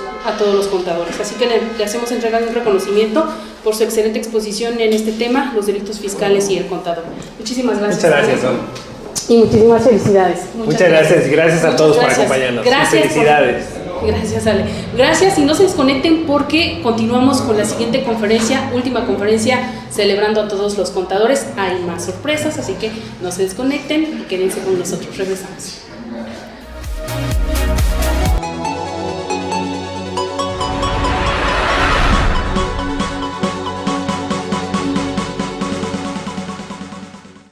los contadores. Así que le hacemos entregar un reconocimiento por su excelente exposición en este tema, los delitos fiscales y el contador. Muchísimas gracias. Muchas gracias, Sol. Y muchísimas felicidades. Muchas gracias. Gracias a todos por acompañarnos. Gracias. Felicidades. Gracias, Ale. Gracias, y no se desconecten porque continuamos con la siguiente conferencia, última conferencia, celebrando a todos los contadores. Hay más sorpresas, así que no se desconecten y quédense con nosotros. Regresamos.